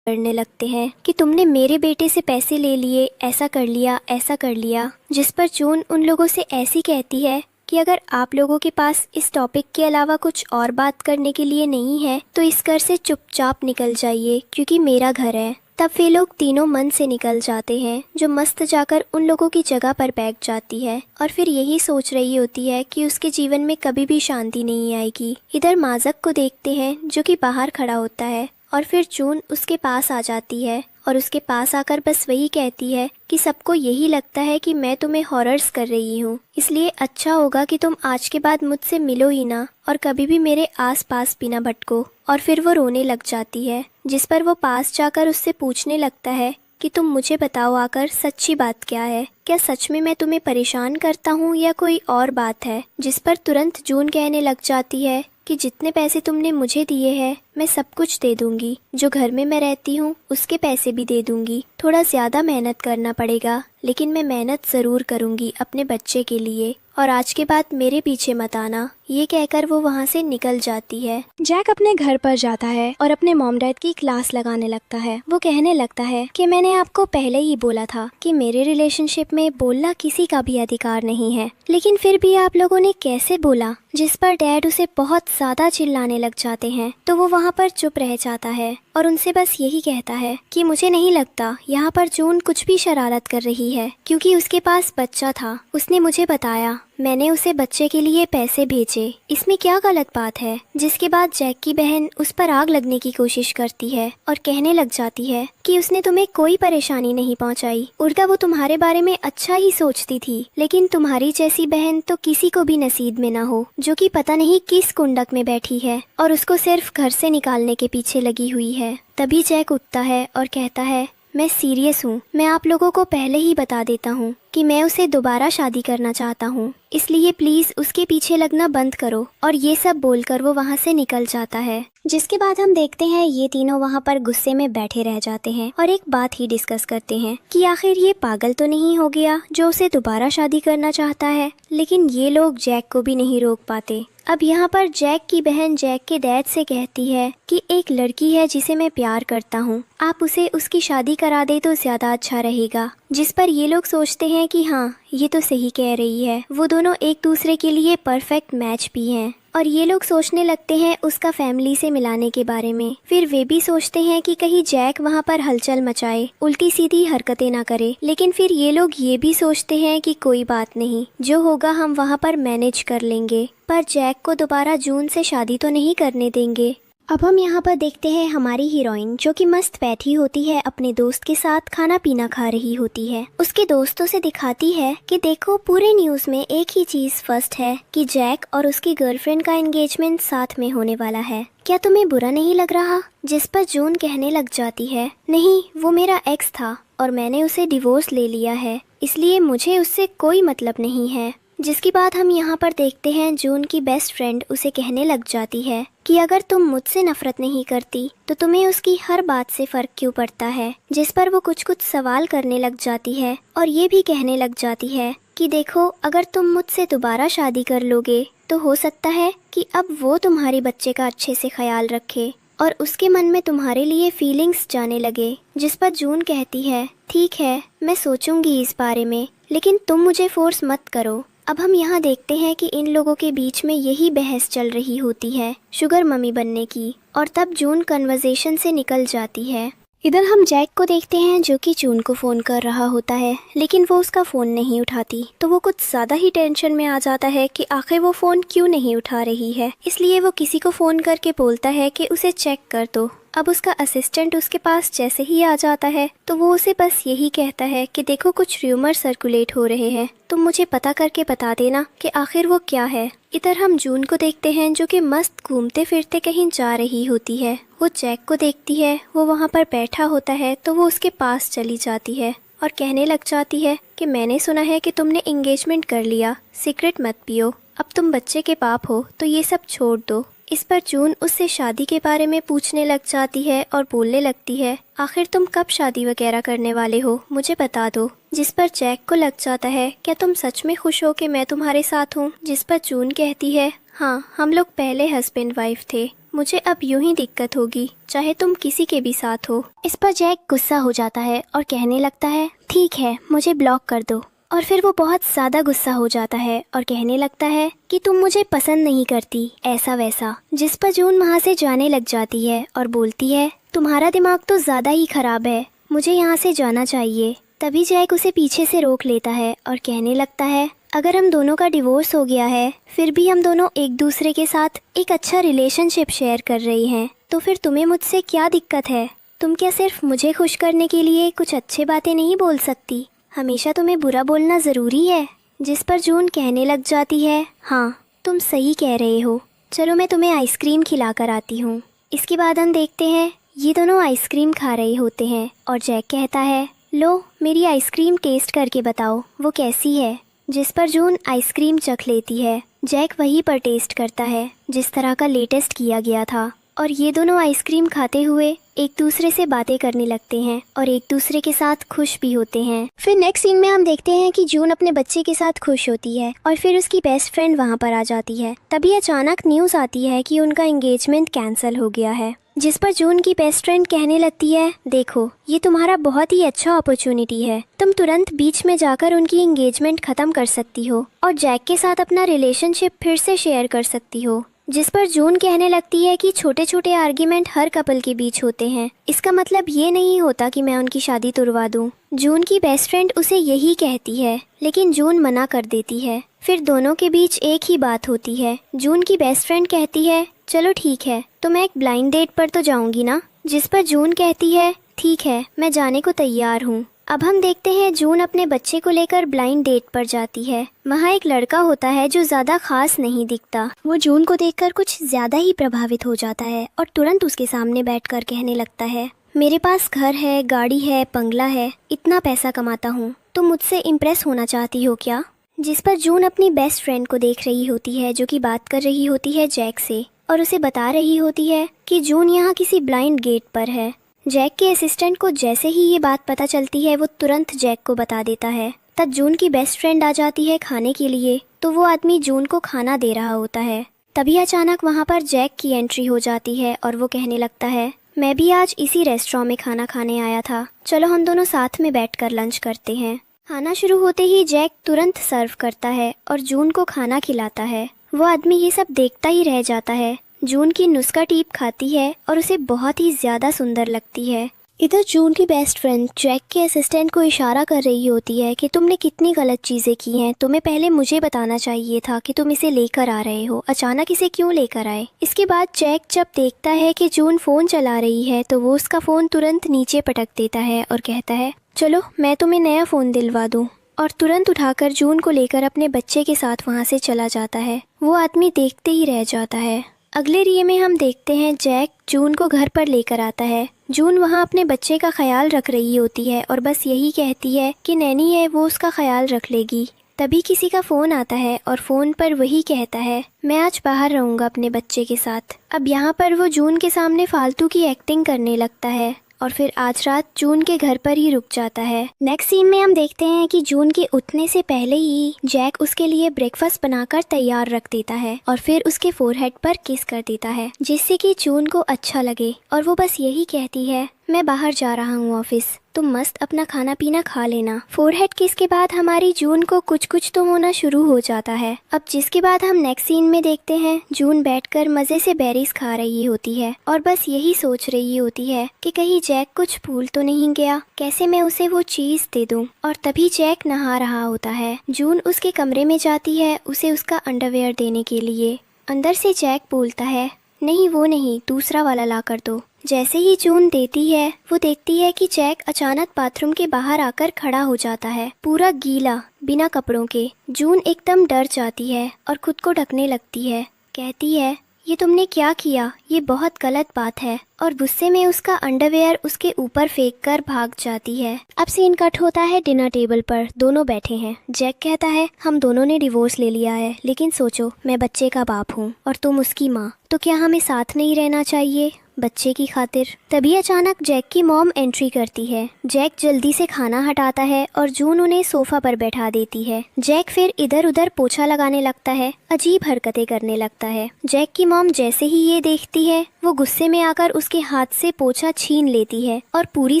करने लगते हैं कि तुमने मेरे बेटे से पैसे ले लिए, ऐसा कर लिया, ऐसा कर लिया। जिस पर जून उन लोगों से ऐसी कहती है कि अगर आप लोगों के पास इस टॉपिक के अलावा कुछ और बात करने के लिए नहीं है तो इस घर से चुपचाप निकल जाइए, क्योंकि मेरा घर है। तब वे लोग तीनों मन से निकल जाते हैं, जो मस्त जाकर उन लोगों की जगह पर बैठ जाती है और फिर यही सोच रही होती है कि उसके जीवन में कभी भी शांति नहीं आएगी। इधर माजक को देखते हैं जो कि बाहर खड़ा होता है और फिर जून उसके पास आ जाती है और उसके पास आकर बस वही कहती है कि सबको यही लगता है कि मैं तुम्हें हॉरर्स कर रही हूँ, इसलिए अच्छा होगा कि तुम आज के बाद मुझसे मिलो ही ना और कभी भी मेरे आस पास भी ना भटको। और फिर वो रोने लग जाती है। जिस पर वो पास जाकर उससे पूछने लगता है कि तुम मुझे बताओ आकर सच्ची बात क्या है, क्या सच में मैं तुम्हें परेशान करता हूँ या कोई और बात है। जिस पर तुरंत जून कहने लग जाती है कि जितने पैसे तुमने मुझे दिए हैं मैं सब कुछ दे दूंगी, जो घर में मैं रहती हूँ उसके पैसे भी दे दूंगी। थोड़ा ज्यादा मेहनत करना पड़ेगा, लेकिन मैं मेहनत जरूर करूंगी अपने बच्चे के लिए, और आज के बाद मेरे पीछे मत आना। ये कहकर वो वहाँ से निकल जाती है। जैक अपने घर पर जाता है और अपने मॉम डैड की क्लास लगाने लगता है। वो कहने लगता है कि मैंने आपको पहले ही बोला था कि मेरे रिलेशनशिप में बोलना किसी का भी अधिकार नहीं है, लेकिन फिर भी आप लोगों ने कैसे बोला। जिस पर डैड उसे बहुत ज्यादा चिल्लाने लग जाते हैं, तो वो वहाँ पर चुप रह जाता है और उनसे बस यही कहता है कि मुझे नहीं लगता यहाँ पर जून कुछ भी शरारत कर रही है, क्योंकि उसके पास बच्चा था, उसने मुझे बताया, मैंने उसे बच्चे के लिए पैसे भेजे, इसमें क्या गलत बात है। जिसके बाद जैक की बहन उस पर आग लगने की कोशिश करती है और कहने लग जाती है कि उसने तुम्हें कोई परेशानी नहीं पहुंचाई, उल्टा वो तुम्हारे बारे में अच्छा ही सोचती थी, लेकिन तुम्हारी जैसी बहन तो किसी को भी नसीब में ना हो, जो कि पता नहीं किस कुंडक में बैठी है और उसको सिर्फ घर से निकालने के पीछे लगी हुई है। तभी जैक उठता है और कहता है, मैं सीरियस हूँ, मैं आप लोगों को पहले ही बता देता हूँ कि मैं उसे दोबारा शादी करना चाहता हूँ, इसलिए प्लीज उसके पीछे लगना बंद करो। और ये सब बोलकर वो वहाँ से निकल जाता है। जिसके बाद हम देखते हैं ये तीनों वहाँ पर गुस्से में बैठे रह जाते हैं और एक बात ही डिस्कस करते हैं कि आखिर ये पागल तो नहीं हो गया जो उसे दोबारा शादी करना चाहता है। लेकिन ये लोग जैक को भी नहीं रोक पाते। अब यहाँ पर जैक की बहन जैक के डैड से कहती है कि एक लड़की है जिसे मैं प्यार करता हूँ, आप उसे उसकी शादी करा दे तो ज्यादा अच्छा रहेगा। जिस पर ये लोग सोचते हैं कि हाँ ये तो सही कह रही है, वो दोनों एक दूसरे के लिए परफेक्ट मैच भी हैं। और ये लोग सोचने लगते हैं उसका फैमिली से मिलाने के बारे में। फिर वे भी सोचते हैं कि कहीं जैक वहाँ पर हलचल मचाए, उल्टी सीधी हरकतें ना करे। लेकिन फिर ये लोग ये भी सोचते हैं कि कोई बात नहीं, जो होगा हम वहाँ पर मैनेज कर लेंगे। पर जैक को दोबारा जून से शादी तो नहीं करने देंगे। अब हम यहाँ पर देखते हैं हमारी हीरोइन जो कि मस्त बैठी होती है, अपने दोस्त के साथ खाना पीना खा रही होती है। उसके दोस्तों से दिखाती है कि देखो पूरे न्यूज़ में एक ही चीज़ फर्स्ट है कि जैक और उसकी गर्लफ्रेंड का एंगेजमेंट साथ में होने वाला है। क्या तुम्हें बुरा नहीं लग रहा? जिस पर जून कहने लग जाती है, नहीं, वो मेरा एक्स था और मैंने उसे डिवोर्स ले लिया है, इसलिए मुझे उससे कोई मतलब नहीं है। जिसकी बात हम यहाँ पर देखते हैं, जून की बेस्ट फ्रेंड उसे कहने लग जाती है कि अगर तुम मुझसे नफरत नहीं करती तो तुम्हें उसकी हर बात से फर्क क्यों पड़ता है। जिस पर वो कुछ कुछ सवाल करने लग जाती है और ये भी कहने लग जाती है कि देखो अगर तुम मुझसे दोबारा शादी कर लोगे तो हो सकता है कि अब वो तुम्हारे बच्चे का अच्छे से ख्याल रखे और उसके मन में तुम्हारे लिए फीलिंग्स जाने लगे। जिस पर जून कहती है, ठीक है, मैं सोचूंगी इस बारे में, लेकिन तुम मुझे फोर्स मत करो। अब हम यहाँ देखते हैं कि इन लोगों के बीच में यही बहस चल रही होती है शुगर मम्मी बनने की, और तब जून कन्वर्सेशन से निकल जाती है। इधर हम जैक को देखते हैं जो कि जून को फ़ोन कर रहा होता है, लेकिन वो उसका फ़ोन नहीं उठाती, तो वो कुछ ज़्यादा ही टेंशन में आ जाता है कि आखिर वो फ़ोन क्यों नहीं उठा रही है। इसलिए वो किसी को फ़ोन करके बोलता है कि उसे चेक कर दो। अब उसका असिस्टेंट उसके पास जैसे ही आ जाता है तो वो उसे बस यही कहता है कि देखो कुछ र्यूमर सर्कुलेट हो रहे हैं, तुम मुझे पता करके बता देना कि आखिर वो क्या है। इधर हम जून को देखते हैं जो कि मस्त घूमते फिरते कहीं जा रही होती है। वो जैक को देखती है, वो वहाँ पर बैठा होता है तो वो उसके पास चली जाती है और कहने लग जाती है कि मैंने सुना है कि तुमने एंगेजमेंट कर लिया, सिगरेट मत पियो, अब तुम बच्चे के बाप हो तो ये सब छोड़ दो। इस पर जून उससे शादी के बारे में पूछने लग जाती है और बोलने लगती है, आखिर तुम कब शादी वगैरह करने वाले हो, मुझे बता दो। जिस पर जैक को लग जाता है, क्या तुम सच में खुश हो कि मैं तुम्हारे साथ हूँ? जिस पर जून कहती है, हाँ, हम लोग पहले हस्बैंड वाइफ थे, मुझे अब यूं ही दिक्कत होगी चाहे तुम किसी के भी साथ हो। इस पर जैक गुस्सा हो जाता है और कहने लगता है, ठीक है, मुझे ब्लॉक कर दो। और फिर वो बहुत ज़्यादा गुस्सा हो जाता है और कहने लगता है कि तुम मुझे पसंद नहीं करती, ऐसा वैसा। जिस पर जून वहाँ से जाने लग जाती है और बोलती है, तुम्हारा दिमाग तो ज़्यादा ही खराब है, मुझे यहाँ से जाना चाहिए। तभी जैक उसे पीछे से रोक लेता है और कहने लगता है, अगर हम दोनों का डिवोर्स हो गया है फिर भी हम दोनों एक दूसरे के साथ एक अच्छा रिलेशनशिप शेयर कर रही हैं, तो फिर तुम्हें मुझसे क्या दिक्कत है? तुम क्या सिर्फ मुझे खुश करने के लिए कुछ अच्छी बातें नहीं बोल सकती? हमेशा तुम्हें बुरा बोलना ज़रूरी है? जिस पर जून कहने लग जाती है, हाँ, तुम सही कह रहे हो, चलो मैं तुम्हें आइसक्रीम खिला कर आती हूँ। इसके बाद हम देखते हैं ये दोनों आइसक्रीम खा रहे होते हैं और जैक कहता है, लो मेरी आइसक्रीम टेस्ट करके बताओ वो कैसी है। जिस पर जून आइसक्रीम चख लेती है। जैक वहीं पर टेस्ट करता है जिस तरह का लेटेस्ट किया गया था, और ये दोनों आइसक्रीम खाते हुए एक दूसरे से बातें करने लगते हैं और एक दूसरे के साथ खुश भी होते हैं। फिर नेक्स्ट सीन में हम देखते हैं कि जून अपने बच्चे के साथ खुश होती है और फिर उसकी बेस्ट फ्रेंड वहाँ पर आ जाती है। तभी अचानक न्यूज़ आती है कि उनका एंगेजमेंट कैंसिल हो गया है। जिस पर जून की बेस्ट फ्रेंड कहने लगती है, देखो ये तुम्हारा बहुत ही अच्छा अपॉर्चुनिटी है, तुम तुरंत बीच में जाकर उनकी एंगेजमेंट खत्म कर सकती हो और जैक के साथ अपना रिलेशनशिप फिर से शेयर कर सकती हो। जिस पर जून कहने लगती है कि छोटे छोटे आर्ग्यूमेंट हर कपल के बीच होते हैं, इसका मतलब ये नहीं होता कि मैं उनकी शादी तुड़वा दूं। जून की बेस्ट फ्रेंड उसे यही कहती है, लेकिन जून मना कर देती है। फिर दोनों के बीच एक ही बात होती है। जून की बेस्ट फ्रेंड कहती है, चलो ठीक है, तो मैं एक ब्लाइंड डेट पर तो जाऊंगी ना। जिस पर जून कहती है, ठीक है, मैं जाने को तैयार हूँ। अब हम देखते हैं जून अपने बच्चे को लेकर ब्लाइंड डेट पर जाती है। वहाँ एक लड़का होता है जो ज़्यादा खास नहीं दिखता। वो जून को देखकर कुछ ज़्यादा ही प्रभावित हो जाता है और तुरंत उसके सामने बैठकर कहने लगता है, मेरे पास घर है, गाड़ी है, बंगला है, इतना पैसा कमाता हूँ, तुम मुझसे इम्प्रेस होना चाहती हो क्या? जिस पर जून अपनी बेस्ट फ्रेंड को देख रही होती है जो कि बात कर रही होती है जैक से, और उसे बता रही होती है कि जून यहाँ किसी ब्लाइंड गेट पर है। जैक के असिस्टेंट को जैसे ही ये बात पता चलती है वो तुरंत जैक को बता देता है। तब जून की बेस्ट फ्रेंड आ जाती है खाने के लिए, तो वो आदमी जून को खाना दे रहा होता है। तभी अचानक वहाँ पर जैक की एंट्री हो जाती है और वो कहने लगता है, मैं भी आज इसी रेस्टोरेंट में खाना खाने आया था, चलो हम दोनों साथ में बैठकर लंच करते हैं। खाना शुरू होते ही जैक तुरंत सर्व करता है और जून को खाना खिलाता है। वो आदमी ये सब देखता ही रह जाता है। जून की नुस्खा टीप खाती है और उसे बहुत ही ज़्यादा सुंदर लगती है। इधर जून की बेस्ट फ्रेंड जैक के असिस्टेंट को इशारा कर रही होती है कि तुमने कितनी गलत चीज़ें की हैं, तुम्हें पहले मुझे बताना चाहिए था कि तुम इसे लेकर आ रहे हो, अचानक इसे क्यों लेकर आए। इसके बाद जैक जब देखता है कि जून फ़ोन चला रही है तो वो उसका फ़ोन तुरंत नीचे पटक देता है और कहता है चलो मैं तुम्हें नया फ़ोन दिलवा दूँ, और तुरंत उठाकर जून को लेकर अपने बच्चे के साथ वहाँ से चला जाता है। वो आदमी देखते ही रह जाता है। अगले रिए में हम देखते हैं जैक जून को घर पर लेकर आता है। जून वहाँ अपने बच्चे का ख्याल रख रही होती है और बस यही कहती है कि नैनी है वो उसका ख्याल रख लेगी। तभी किसी का फ़ोन आता है और फ़ोन पर वही कहता है मैं आज बाहर रहूँगा अपने बच्चे के साथ। अब यहाँ पर वो जून के सामने फालतू की एक्टिंग करने लगता है और फिर आज रात जून के घर पर ही रुक जाता है। नेक्स्ट सीन में हम देखते हैं कि जून के उठने से पहले ही जैक उसके लिए ब्रेकफास्ट बनाकर तैयार रख देता है और फिर उसके फोरहेड पर किस कर देता है, जिससे कि जून को अच्छा लगे और वो बस यही कहती है मैं बाहर जा रहा हूँ ऑफिस, तुम मस्त अपना खाना पीना खा लेना। फोरहेड किस के बाद हमारी जून को कुछ कुछ तो होना शुरू हो जाता है। अब जिसके बाद हम नेक्स्ट सीन में देखते हैं जून बैठकर मजे से बेरीज खा रही होती है और बस यही सोच रही होती है कि कहीं जैक कुछ भूल तो नहीं गया, कैसे मैं उसे वो चीज दे दूं। और तभी जैक नहा रहा होता है। जून उसके कमरे में जाती है उसे उसका अंडरवेयर देने के लिए। अंदर से जैक बोलता है नहीं वो नहीं, दूसरा वाला ला कर दो। जैसे ही जून देती है वो देखती है कि जैक अचानक बाथरूम के बाहर आकर खड़ा हो जाता है, पूरा गीला बिना कपड़ों के। जून एकदम डर जाती है और खुद को ढकने लगती है। कहती है ये तुमने क्या किया, ये बहुत गलत बात है, और गुस्से में उसका अंडरवेयर उसके ऊपर फेंक कर भाग जाती है। अब सीन कट होता है डिनर टेबल पर, दोनों बैठे हैं। जैक कहता है हम दोनों ने डिवोर्स ले लिया है, लेकिन सोचो मैं बच्चे का बाप हूँ और तुम उसकी माँ, तो क्या हमें साथ नहीं रहना चाहिए बच्चे की खातिर। तभी अचानक जैक की मॉम एंट्री करती है। जैक जल्दी से खाना हटाता है और जून उन्हें सोफा पर बैठा देती है। जैक फिर इधर उधर पोछा लगाने लगता है, अजीब हरकतें करने लगता है। जैक की मॉम जैसे ही ये देखती है वो गुस्से में आकर उसके हाथ से पोछा छीन लेती है और पूरी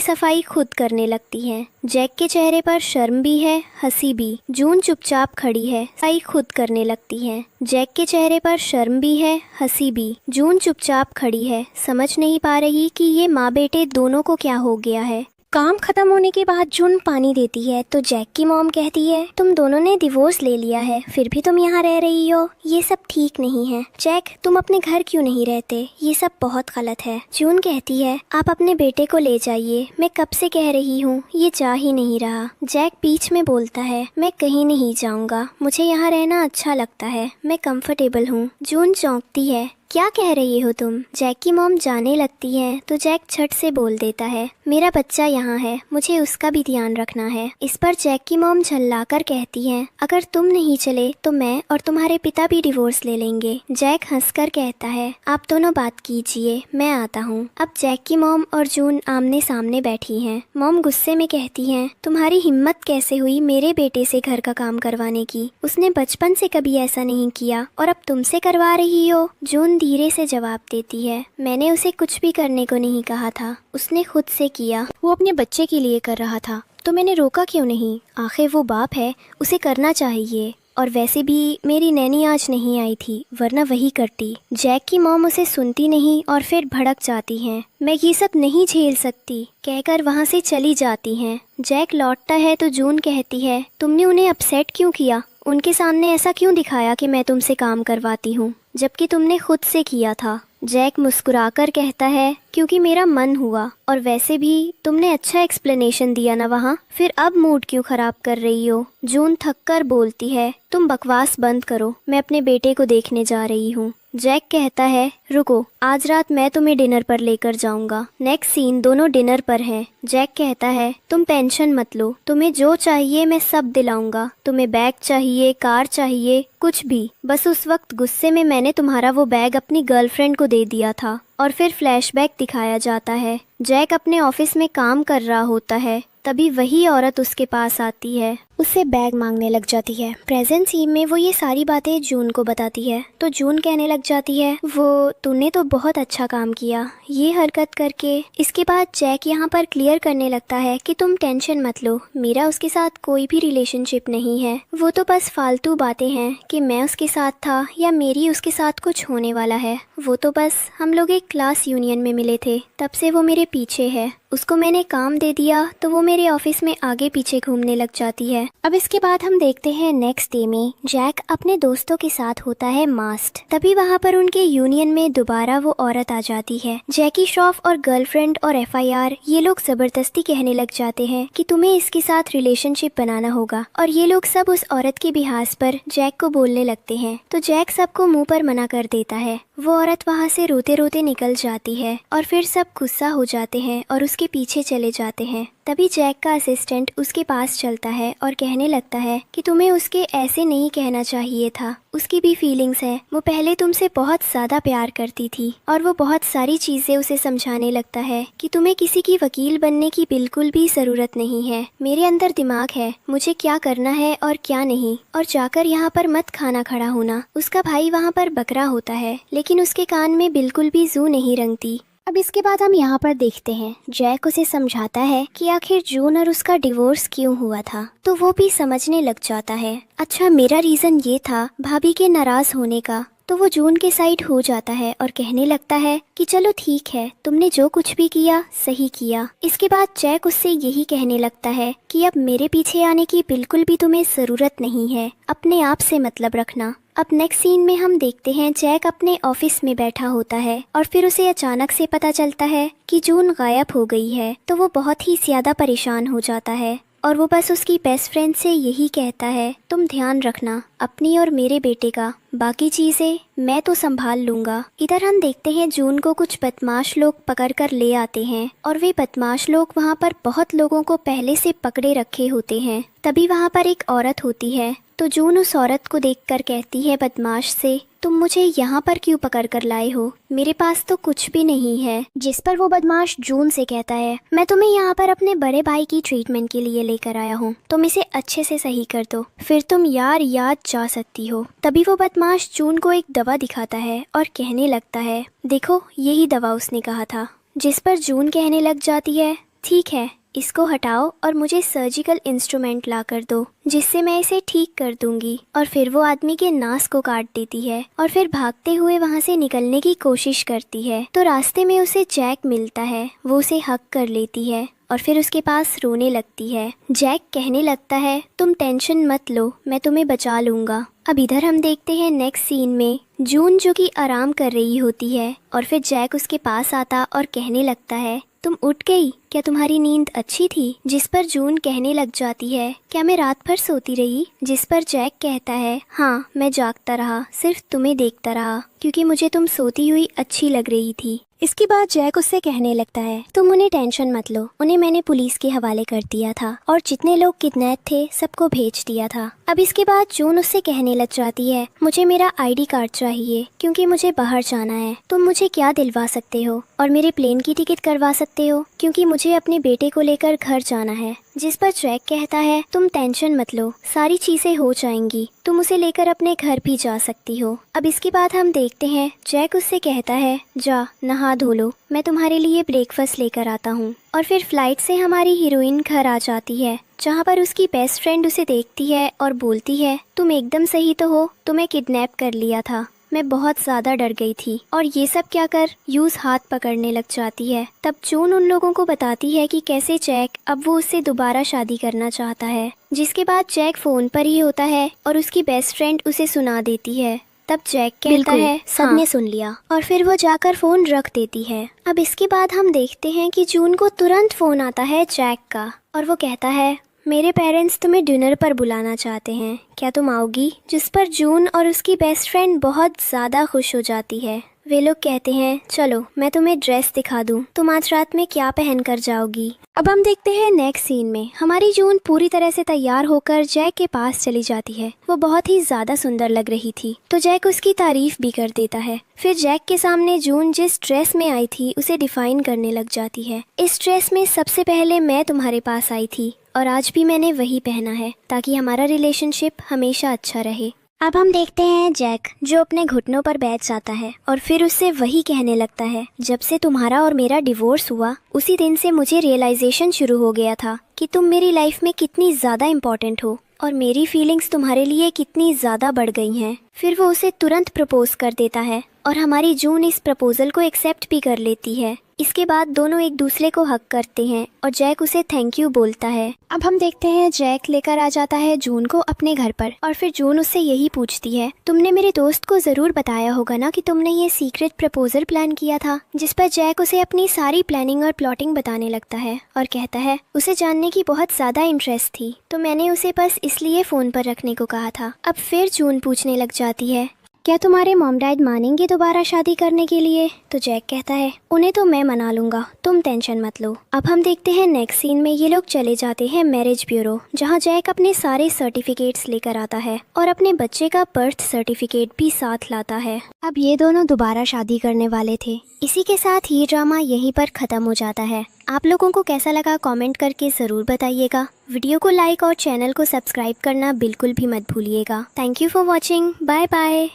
सफाई खुद करने लगती है। जैक के चेहरे पर शर्म भी है, हंसी भी। जून चुपचाप खड़ी है, सफाई खुद करने लगती है। जैक के चेहरे पर शर्म भी है, हंसी भी। जून चुपचाप खड़ी है, समझ नहीं पा रही कि ये माँ बेटे दोनों को क्या हो गया है। काम खत्म होने के बाद जून पानी देती है तो जैक की मॉम कहती है तुम दोनों ने डिवोर्स ले लिया है, फिर भी तुम यहाँ रह रही हो, ये सब ठीक नहीं है। जैक तुम अपने घर क्यों नहीं रहते, ये सब बहुत गलत है। जून कहती है आप अपने बेटे को ले जाइए, मैं कब से कह रही हूँ ये जा ही नहीं रहा। जैक बीच में बोलता है मैं कहीं नहीं जाऊँगा, मुझे यहाँ रहना अच्छा लगता है, मैं कम्फर्टेबल हूँ। जून चौंकती है क्या कह रही हो तुम। जैक की मॉम जाने लगती है तो जैक झट से बोल देता है मेरा बच्चा यहाँ है, मुझे उसका भी ध्यान रखना है। इस पर जैक की मॉम झल्लाकर कहती है अगर तुम नहीं चले तो मैं और तुम्हारे पिता भी डिवोर्स ले लेंगे। जैक हंसकर कहता है आप दोनों बात कीजिए, मैं आता हूँ। अब जैक की मॉम और जून आमने सामने बैठी हैं। मॉम गुस्से में कहती है तुम्हारी हिम्मत कैसे हुई मेरे बेटे से घर का काम करवाने की, उसने बचपन से कभी ऐसा नहीं किया और अब तुमसे करवा रही हो। जून धीरे से जवाब देती है मैंने उसे कुछ भी करने को नहीं कहा था, उसने खुद से किया, वो अपने बच्चे के लिए कर रहा था तो मैंने रोका क्यों नहीं, आखिर वो बाप है, उसे करना चाहिए। और वैसे भी मेरी नैनी आज नहीं आई थी, वरना वही करती। जैक की मॉम उसे सुनती नहीं और फिर भड़क जाती हैं। मैं ये सब नहीं झेल सकती कहकर वहाँ से चली जाती हैं। जैक लौटता है तो जून कहती है तुमने उन्हें अपसेट क्यों किया, उनके सामने ऐसा क्यों दिखाया कि मैं तुमसे काम करवाती हूँ, जबकि तुमने खुद से किया था। जैक मुस्कुराकर कहता है क्योंकि मेरा मन हुआ, और वैसे भी तुमने अच्छा एक्सप्लेनेशन दिया ना वहाँ, फिर अब मूड क्यों खराब कर रही हो। जून थककर बोलती है तुम बकवास बंद करो, मैं अपने बेटे को देखने जा रही हूँ। जैक कहता है रुको, आज रात मैं तुम्हें डिनर पर लेकर जाऊंगा। नेक्स्ट सीन दोनों डिनर पर हैं। जैक कहता है तुम टेंशन मत लो, तुम्हें जो चाहिए मैं सब दिलाऊंगा, तुम्हें बैग चाहिए, कार चाहिए, कुछ भी, बस उस वक्त गुस्से में मैंने तुम्हारा वो बैग अपनी गर्लफ्रेंड को दे दिया था। और फिर फ्लैशबैक दिखाया जाता है। जैक अपने ऑफिस में काम कर रहा होता है, तभी वही औरत उसके पास आती है। उससे बैग मांगने लग जाती है। प्रेजेंट सीन में वो ये सारी बातें जून को बताती है तो जून कहने लग जाती है वो तूने तो बहुत अच्छा काम किया ये हरकत करके। इसके बाद जैक यहाँ पर क्लियर करने लगता है कि तुम टेंशन मत लो, मेरा उसके साथ कोई भी रिलेशनशिप नहीं है, वो तो बस फालतू बातें हैं कि मैं उसके साथ था या मेरी उसके साथ कुछ होने वाला है। वो तो बस हम लोग एक क्लास यूनियन में मिले थे, तब से वो मेरे पीछे है। उसको मैंने काम दे दिया तो वो मेरे ऑफिस में आगे पीछे घूमने लग जाती है। अब इसके बाद हम देखते हैं नेक्स्ट डे में जैक अपने दोस्तों के साथ होता है मास्ट। तभी वहाँ पर उनके यूनियन में दोबारा वो औरत आ जाती है। जैकी श्रॉफ और गर्लफ्रेंड और एफआईआर ये लोग जबरदस्ती कहने लग जाते हैं कि तुम्हें इसके साथ रिलेशनशिप बनाना होगा और ये लोग सब उस औरत के बिहास पर जैक को बोलने लगते हैं। तो जैक सबको मुंह पर मना कर देता है। वो औरत वहाँ से रोते रोते निकल जाती है और फिर सब गुस्सा हो जाते हैं और उसके पीछे चले जाते हैं। तभी जैक का असिस्टेंट उसके पास चलता है और कहने लगता है कि तुम्हें उसके ऐसे नहीं कहना चाहिए था, उसकी भी फीलिंग्स है, वो पहले तुमसे बहुत ज्यादा प्यार करती थी। और वो बहुत सारी चीजें उसे समझाने लगता है कि तुम्हें किसी की वकील बनने की बिल्कुल भी जरूरत नहीं है, मेरे अंदर दिमाग है, मुझे क्या करना है और क्या नहीं, और जाकर यहाँ पर मत खाना खड़ा होना। उसका भाई वहाँ पर बकरा होता है लेकिन उसके कान में बिल्कुल भी जू नहीं रंगती। अब इसके बाद हम यहाँ पर देखते हैं जैक उसे समझाता है कि आखिर जून और उसका डिवोर्स क्यों हुआ था, तो वो भी समझने लग जाता है। अच्छा, मेरा रीजन ये था भाभी के नाराज होने का। तो वो जून के साइड हो जाता है और कहने लगता है कि चलो ठीक है, तुमने जो कुछ भी किया सही किया। इसके बाद जैक उससे यही कहने लगता है कि अब मेरे पीछे आने की बिल्कुल भी तुम्हें जरूरत नहीं है, अपने आप से मतलब रखना। अब नेक्स्ट सीन में हम देखते हैं जैक अपने ऑफिस में बैठा होता है और फिर उसे अचानक से पता चलता है कि जून गायब हो गई है। तो वो बहुत ही ज्यादा परेशान हो जाता है और वो बस उसकी बेस्ट फ्रेंड से यही कहता है तुम ध्यान रखना अपनी और मेरे बेटे का, बाकी चीजें मैं तो संभाल लूंगा। इधर हम देखते हैं जून को कुछ बदमाश लोग पकड़ कर ले आते हैं और वे बदमाश लोग वहाँ पर बहुत लोगों को पहले से पकड़े रखे होते हैं। तभी वहाँ पर एक औरत होती है तो जून उस औरत को देखकर कहती है बदमाश से तुम मुझे यहाँ पर क्यों पकड़ कर लाए हो, मेरे पास तो कुछ भी नहीं है। जिस पर वो बदमाश जून से कहता है मैं तुम्हें यहाँ पर अपने बड़े भाई की ट्रीटमेंट के लिए लेकर आया हूँ, तुम इसे अच्छे से सही कर दो, फिर तुम याद जा सकती हो। तभी वो बदमाश जून को एक दवा दिखाता है और कहने लगता है देखो यही दवा उसने कहा था। जिस पर जून कहने लग जाती है ठीक है, इसको हटाओ और मुझे सर्जिकल इंस्ट्रूमेंट ला कर दो जिससे मैं इसे ठीक कर दूंगी। और फिर वो आदमी के नास को काट देती है और फिर भागते हुए वहाँ से निकलने की कोशिश करती है। तो रास्ते में उसे जैक मिलता है, वो उसे हक कर लेती है और फिर उसके पास रोने लगती है। जैक कहने लगता है तुम टेंशन मत लो, मैं तुम्हें बचा लूंगा। अब इधर हम देखते हैं नेक्स्ट सीन में जून जो कि आराम कर रही होती है और फिर जैक उसके पास आता और कहने लगता है तुम उठ गई, क्या तुम्हारी नींद अच्छी थी? जिस पर जून कहने लग जाती है क्या मैं रात भर सोती रही? जिस पर जैक कहता है हाँ मैं जागता रहा, सिर्फ तुम्हें देखता रहा क्योंकि मुझे तुम सोती हुई अच्छी लग रही थी। इसके बाद जैक उससे कहने लगता है तुम उन्हें टेंशन मत लो, उन्हें मैंने पुलिस के हवाले कर दिया था और जितने लोग किडनैप थे सबको भेज दिया था। अब इसके बाद जून उससे कहने लग जाती है मुझे मेरा आईडी कार्ड चाहिए क्योंकि मुझे बाहर जाना है, तुम मुझे क्या दिलवा सकते हो और मेरे प्लेन की टिकट करवा सकते हो क्योंकि मुझे अपने बेटे को लेकर घर जाना है। जिस पर जैक कहता है तुम टेंशन मत लो, सारी चीजें हो जाएंगी, तुम उसे लेकर अपने घर भी जा सकती हो। अब इसके बाद हम देखते हैं जैक उससे कहता है जा नहा धो लो, मैं तुम्हारे लिए ब्रेकफास्ट लेकर आता हूँ। और फिर फ्लाइट से हमारी हीरोइन घर आ जाती है जहाँ पर उसकी बेस्ट फ्रेंड उसे देखती है और बोलती है तुम एकदम सही तो हो, तुम्हें किडनैप कर लिया था, मैं बहुत ज्यादा डर गई थी। और ये सब क्या कर यूज हाथ पकड़ने लग जाती है। तब जून उन लोगों को बताती है कि कैसे जैक अब वो उससे दोबारा शादी करना चाहता है। जिसके बाद जैक फोन पर ही होता है और उसकी बेस्ट फ्रेंड उसे सुना देती है। तब जैक कहता है सबने सुन लिया और फिर वो जाकर फोन रख देती है। अब इसके बाद हम देखते हैं कि जून को तुरंत फोन आता है जैक का और वो कहता है मेरे पेरेंट्स तुम्हें डिनर पर बुलाना चाहते हैं, क्या तुम आओगी? जिस पर जून और उसकी बेस्ट फ्रेंड बहुत ज़्यादा खुश हो जाती है। वे लोग कहते हैं चलो मैं तुम्हें ड्रेस दिखा दूं, तुम आज रात में क्या पहन कर जाओगी। अब हम देखते हैं नेक्स्ट सीन में हमारी जून पूरी तरह से तैयार होकर जैक के पास चली जाती है। वो बहुत ही ज्यादा सुंदर लग रही थी तो जैक उसकी तारीफ भी कर देता है। फिर जैक के सामने जून जिस ड्रेस में आई थी उसे डिफाइन करने लग जाती है। इस ड्रेस में सबसे पहले मैं तुम्हारे पास आई थी और आज भी मैंने वही पहना है ताकि हमारा रिलेशनशिप हमेशा अच्छा रहे। अब हम देखते हैं जैक, जो अपने घुटनों पर बैठ जाता है और फिर उससे वही कहने लगता है, जब से तुम्हारा और मेरा डिवोर्स हुआ उसी दिन से मुझे रियलाइजेशन शुरू हो गया था कि तुम मेरी लाइफ में कितनी ज़्यादा इम्पोर्टेंट हो और मेरी फीलिंग्स तुम्हारे लिए कितनी ज़्यादा बढ़ गई हैं। फिर वो उसे तुरंत प्रपोज कर देता है और हमारी जून इस प्रपोजल को एक्सेप्ट भी कर लेती है। इसके बाद दोनों एक दूसरे को हक करते हैं और जैक उसे थैंक यू बोलता है। अब हम देखते हैं जैक लेकर आ जाता है जून को अपने घर पर और फिर जून उससे यही पूछती है, तुमने मेरे दोस्त को ज़रूर बताया होगा ना कि तुमने ये सीक्रेट प्रपोजल प्लान किया था। जिस पर जैक उसे अपनी सारी प्लानिंग और प्लॉटिंग बताने लगता है और कहता है उसे जानने की बहुत ज़्यादा इंटरेस्ट थी, तो मैंने उसे बस इसलिए फ़ोन पर रखने को कहा था। अब फिर जून पूछने लग जाती है, क्या तुम्हारे मॉम डैड मानेंगे दोबारा शादी करने के लिए? तो जैक कहता है, उन्हें तो मैं मना लूंगा, तुम टेंशन मत लो। अब हम देखते हैं नेक्स्ट सीन में ये लोग चले जाते हैं मैरिज ब्यूरो, जहां जैक अपने सारे सर्टिफिकेट्स लेकर आता है और अपने बच्चे का बर्थ सर्टिफिकेट भी साथ लाता है। अब ये दोनों दोबारा शादी करने वाले थे। इसी के साथ ये ड्रामा यहीं पर ख़त्म हो जाता है। आप लोगों को कैसा लगा कमेंट करके ज़रूर बताइएगा। वीडियो को लाइक और चैनल को सब्सक्राइब करना बिल्कुल भी मत भूलिएगा। Thank you for watching. Bye bye.